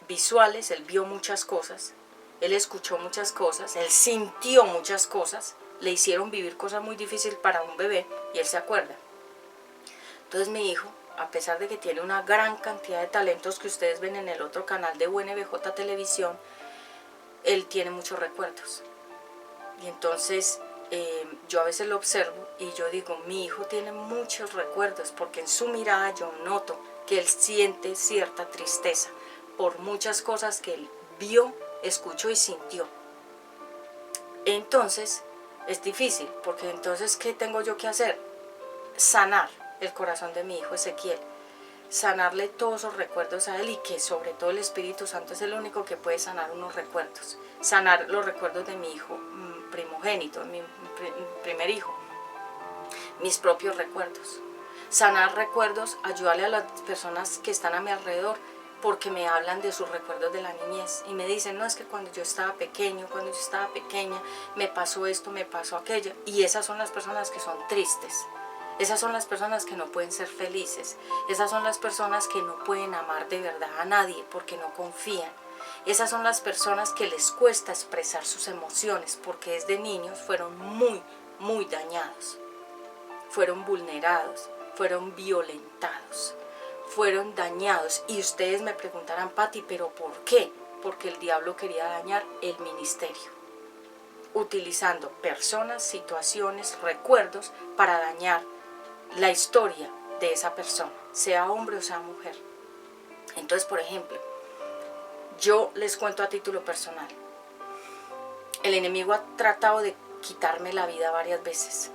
visuales. Él vio muchas cosas, él escuchó muchas cosas, él sintió muchas cosas. Le hicieron vivir cosas muy difíciles para un bebé y él se acuerda. Entonces mi hijo a pesar de que tiene una gran cantidad de talentos que ustedes ven en el otro canal de UNBJ Televisión, él tiene muchos recuerdos. Y entonces yo a veces lo observo y yo digo, mi hijo tiene muchos recuerdos, porque en su mirada yo noto que él siente cierta tristeza por muchas cosas que él vio, escuchó y sintió. Entonces es difícil, porque entonces ¿qué tengo yo que hacer? Sanar el corazón de mi hijo Ezequiel, sanarle todos esos recuerdos a él, y que sobre todo el Espíritu Santo es el único que puede sanar unos recuerdos, sanar los recuerdos de mi hijo primogénito, mi primer hijo, mis propios recuerdos, sanar recuerdos, ayudarle a las personas que están a mi alrededor, porque me hablan de sus recuerdos de la niñez y me dicen, no, es que cuando yo estaba pequeño, cuando yo estaba pequeña, me pasó esto, me pasó aquello, y esas son las personas que son tristes. Esas son las personas que no pueden ser felices. Esas son las personas que no pueden amar de verdad a nadie porque no confían. Esas son las personas que les cuesta expresar sus emociones porque desde niños fueron muy dañados. Fueron vulnerados, fueron violentados, fueron dañados. Y ustedes me preguntarán, Pati, ¿pero por qué? Porque el diablo quería dañar el ministerio, utilizando personas, situaciones, recuerdos para dañar la historia de esa persona, sea hombre o sea mujer. Entonces, por ejemplo, yo les cuento a título personal, el enemigo ha tratado de quitarme la vida varias veces,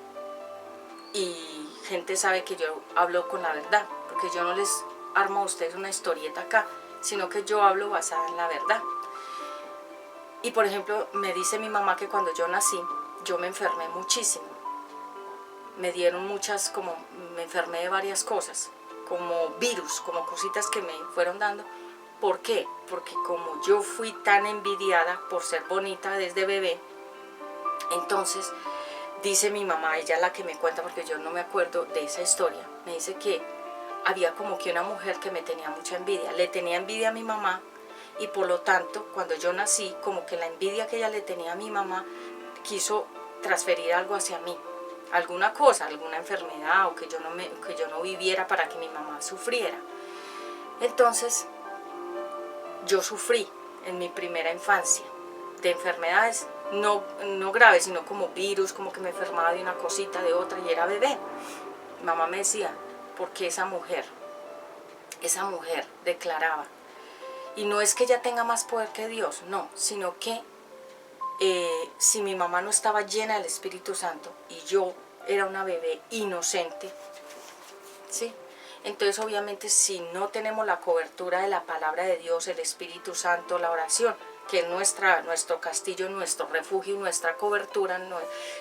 y gente sabe que yo hablo con la verdad, porque yo no les armo a ustedes una historieta acá, sino que yo hablo basada en la verdad. Y por ejemplo, me dice mi mamá que cuando yo nací, yo me enfermé muchísimo. Me dieron muchas, me enfermé de varias cosas, como virus, como cositas que me fueron dando. ¿Por qué? Porque como yo fui tan envidiada por ser bonita desde bebé, entonces dice mi mamá, ella es la que me cuenta porque yo no me acuerdo de esa historia, me dice que había como que una mujer que me tenía mucha envidia, le tenía envidia a mi mamá, y por lo tanto cuando yo nací, como que la envidia que ella le tenía a mi mamá quiso transferir algo hacia mí, alguna cosa, alguna enfermedad, o que yo no viviera para que mi mamá sufriera. Entonces yo sufrí en mi primera infancia de enfermedades no graves, sino como virus, como que me enfermaba de una cosita, de otra, y era bebé. Mi mamá me decía, porque esa mujer declaraba, y no es que ella tenga más poder que Dios, no, sino que si mi mamá no estaba llena del Espíritu Santo y yo era una bebé inocente, ¿sí? Entonces obviamente si no tenemos la cobertura de la palabra de Dios, el Espíritu Santo, la oración, que es nuestro castillo, nuestro refugio, nuestra cobertura,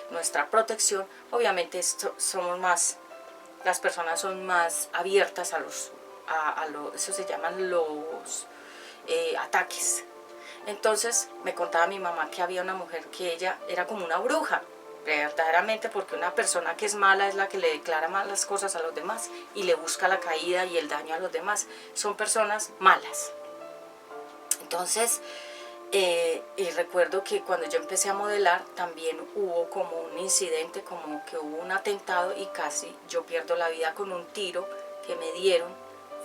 nuestra protección, obviamente las personas son más abiertas eso se llaman los ataques. Entonces me contaba mi mamá que había una mujer que ella era como una bruja, verdaderamente, porque una persona que es mala es la que le declara malas cosas a los demás y le busca la caída y el daño a los demás. Son personas malas. Entonces, y recuerdo que cuando yo empecé a modelar también hubo como un incidente, como que hubo un atentado y casi yo pierdo la vida con un tiro que me dieron.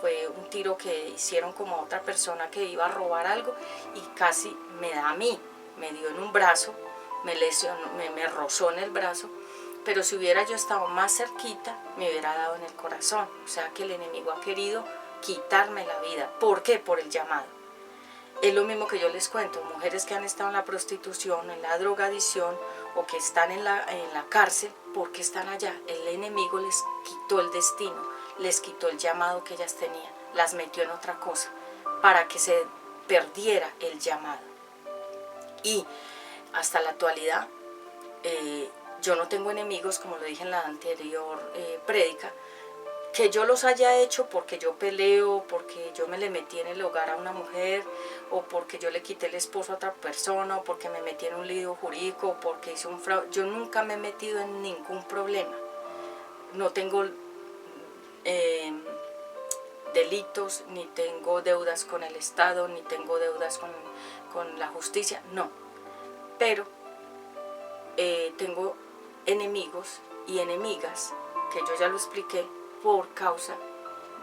Fue un tiro que hicieron como a otra persona que iba a robar algo y casi me da a mí, me dio en un brazo, me lesionó, me rozó en el brazo, pero si hubiera yo estado más cerquita me hubiera dado en el corazón. O sea que el enemigo ha querido quitarme la vida. ¿Por qué? Por el llamado. Es lo mismo que yo les cuento, mujeres que han estado en la prostitución, en la drogadicción o que están en la cárcel, ¿por qué están allá? El enemigo les quitó el destino, les quitó el llamado que ellas tenían, las metió en otra cosa para que se perdiera el llamado. Y hasta la actualidad yo no tengo enemigos, como lo dije en la anterior prédica, que yo los haya hecho porque yo peleo, porque yo me le metí en el hogar a una mujer, o porque yo le quité el esposo a otra persona, o porque me metí en un lío jurídico, o porque hice un fraude. Yo nunca me he metido en ningún problema. No tengo delitos, ni tengo deudas con el Estado, ni tengo deudas con la justicia, no. Pero tengo enemigos y enemigas, que yo ya lo expliqué, por causa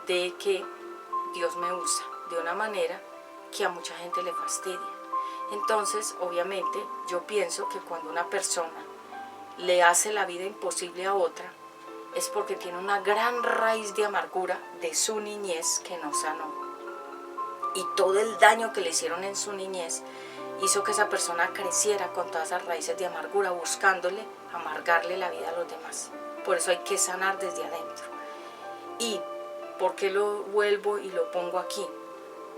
de que Dios me usa de una manera que a mucha gente le fastidia. Entonces, obviamente, yo pienso que cuando una persona le hace la vida imposible a otra, es porque tiene una gran raíz de amargura de su niñez que no sanó. Y todo el daño que le hicieron en su niñez hizo que esa persona creciera con todas esas raíces de amargura, buscándole amargarle la vida a los demás. Por eso hay que sanar desde adentro. ¿Y por qué lo vuelvo y lo pongo aquí?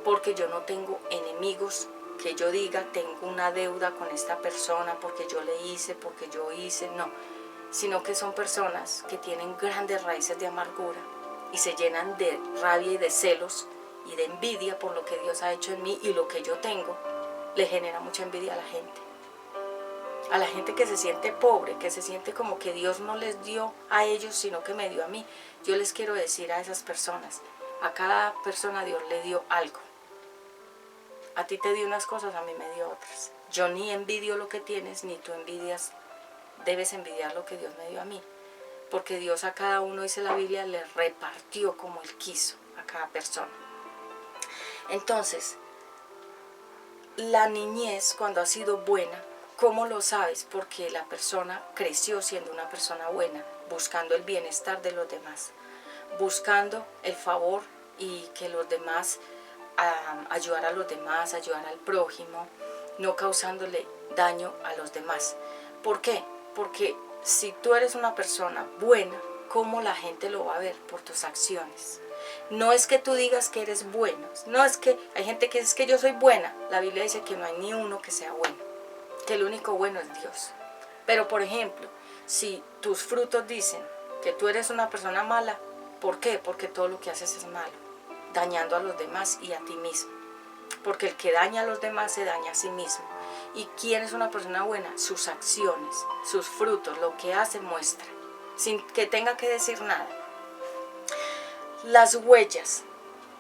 Porque yo no tengo enemigos que yo diga tengo una deuda con esta persona porque yo le hice, porque yo hice, no. Sino que son personas que tienen grandes raíces de amargura y se llenan de rabia y de celos y de envidia por lo que Dios ha hecho en mí, y lo que yo tengo le genera mucha envidia a la gente. A la gente que se siente pobre, que se siente como que Dios no les dio a ellos, sino que me dio a mí. Yo les quiero decir a esas personas, a cada persona Dios le dio algo. A ti te dio unas cosas, a mí me dio otras. Yo ni envidio lo que tienes, ni tú debes envidiar lo que Dios me dio a mí. Porque Dios a cada uno, dice la Biblia, le repartió como Él quiso a cada persona. Entonces, la niñez, cuando ha sido buena, ¿cómo lo sabes? Porque la persona creció siendo una persona buena, buscando el bienestar de los demás, buscando el favor y que los demás, ayudar a los demás, ayudar al prójimo, no causándole daño a los demás. ¿Por qué? Porque si tú eres una persona buena, ¿cómo la gente lo va a ver? Por tus acciones. No es que tú digas que eres bueno, no es que hay gente que es que yo soy buena. La Biblia dice que no hay ni uno que sea bueno, que el único bueno es Dios. Pero por ejemplo, si tus frutos dicen que tú eres una persona mala, ¿por qué? Porque todo lo que haces es malo, dañando a los demás y a ti mismo. Porque el que daña a los demás se daña a sí mismo. ¿Y quién es una persona buena? Sus acciones, sus frutos, lo que hace muestra, sin que tenga que decir nada. Las huellas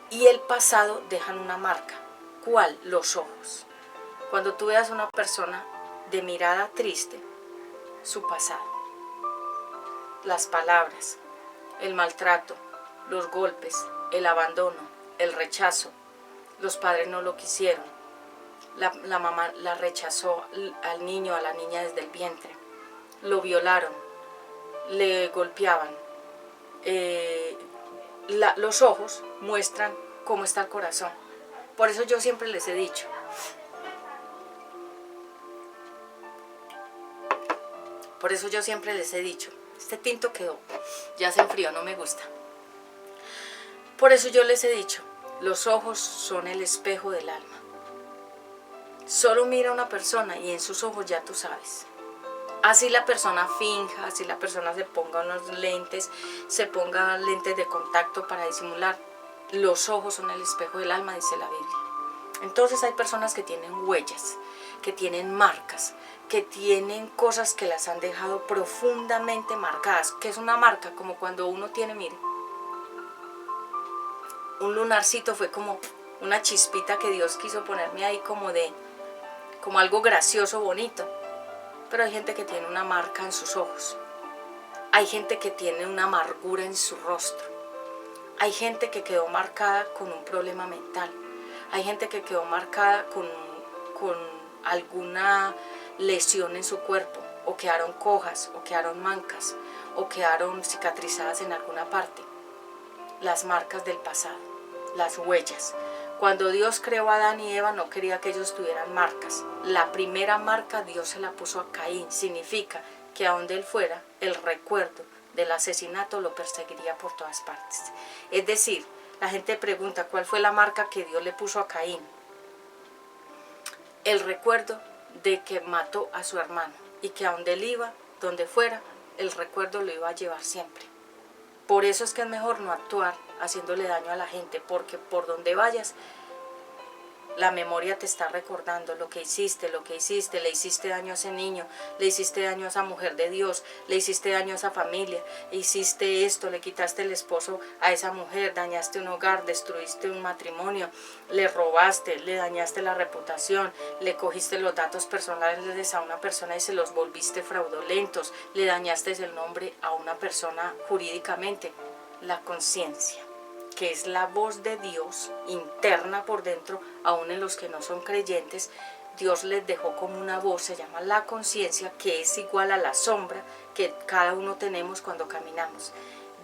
y el pasado dejan una marca. ¿Cuál? Los ojos. Cuando tú veas a una persona de mirada triste, su pasado. Las palabras, el maltrato, los golpes, el abandono, el rechazo. Los padres no lo quisieron. La mamá la rechazó al niño, a la niña desde el vientre. Lo violaron, le golpeaban. Los ojos muestran cómo está el corazón. Por eso yo siempre les he dicho, este tinto quedó, ya se enfrió, no me gusta. Por eso yo les he dicho, los ojos son el espejo del alma. Solo mira a una persona y en sus ojos ya tú sabes. Así la persona finja, así la persona se ponga unos lentes, se ponga lentes de contacto para disimular. Los ojos son el espejo del alma, dice la Biblia. Entonces hay personas que tienen huellas, que tienen marcas, que tienen cosas que las han dejado profundamente marcadas. ¿Qué es una marca? Como cuando uno tiene, mire, un lunarcito, fue como una chispita que Dios quiso ponerme ahí como algo gracioso, bonito. Pero hay gente que tiene una marca en sus ojos. Hay gente que tiene una amargura en su rostro. Hay gente que quedó marcada con un problema mental. Hay gente que quedó marcada con alguna lesión en su cuerpo, o quedaron cojas, o quedaron mancas, o quedaron cicatrizadas en alguna parte. Las marcas del pasado, las huellas. Cuando Dios creó a Adán y Eva, no quería que ellos tuvieran marcas. La primera marca Dios se la puso a Caín. Significa que a donde él fuera, el recuerdo del asesinato lo perseguiría por todas partes. Es decir, la gente pregunta, ¿cuál fue la marca que Dios le puso a Caín? El recuerdo de que mató a su hermano, y que a donde él iba, donde fuera, el recuerdo lo iba a llevar siempre. Por eso es que es mejor no actuar haciéndole daño a la gente, porque por donde vayas, la memoria te está recordando lo que hiciste, le hiciste daño a ese niño, le hiciste daño a esa mujer de Dios, le hiciste daño a esa familia, hiciste esto, le quitaste el esposo a esa mujer, dañaste un hogar, destruiste un matrimonio, le robaste, le dañaste la reputación, le cogiste los datos personales a una persona y se los volviste fraudulentos, le dañaste el nombre a una persona jurídicamente. La conciencia. que es la voz de Dios interna por dentro, aún en los que no son creyentes. Dios les dejó como una voz, se llama la conciencia, que es igual a la sombra que cada uno tenemos cuando caminamos.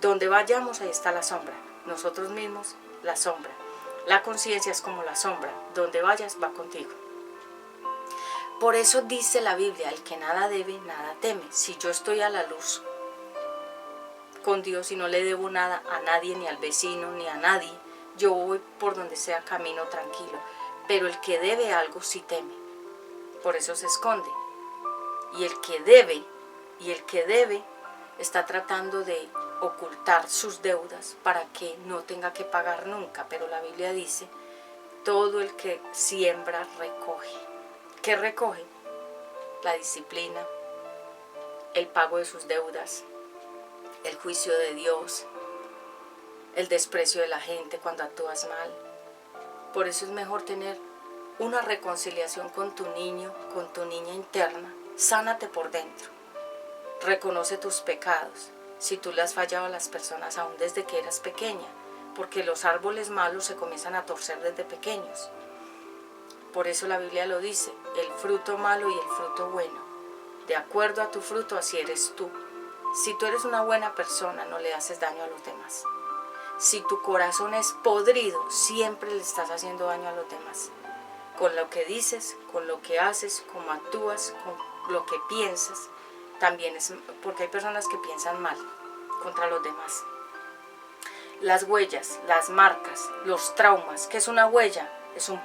Donde vayamos, ahí está la sombra. Nosotros mismos, la sombra. La conciencia es como la sombra. Donde vayas, va contigo. Por eso dice la Biblia, el que nada debe, nada teme. Si yo estoy a la luz con Dios y no le debo nada a nadie, ni al vecino, ni a nadie, yo voy por donde sea camino tranquilo. Pero el que debe algo sí teme. Por eso se esconde. Y el que debe está tratando de ocultar sus deudas para que no tenga que pagar nunca. Pero la Biblia dice, todo el que siembra recoge. ¿Qué recoge? La disciplina, el pago de sus deudas, el juicio de Dios, el desprecio de la gente cuando actúas mal. Por eso es mejor tener una reconciliación con tu niño, con tu niña interna. Sánate por dentro. Reconoce tus pecados. Si tú le has fallado a las personas aún desde que eras pequeña, porque los árboles malos se comienzan a torcer desde pequeños. Por eso la Biblia lo dice, el fruto malo y el fruto bueno. De acuerdo a tu fruto, así eres tú. Si tú eres una buena persona, no le haces daño a los demás. Si tu corazón es podrido, siempre le estás haciendo daño a los demás. Con lo que dices, con lo que haces, cómo actúas, con lo que piensas. También es porque hay personas que piensan mal contra los demás. Las huellas, las marcas, los traumas. ¿Qué es una huella? Es un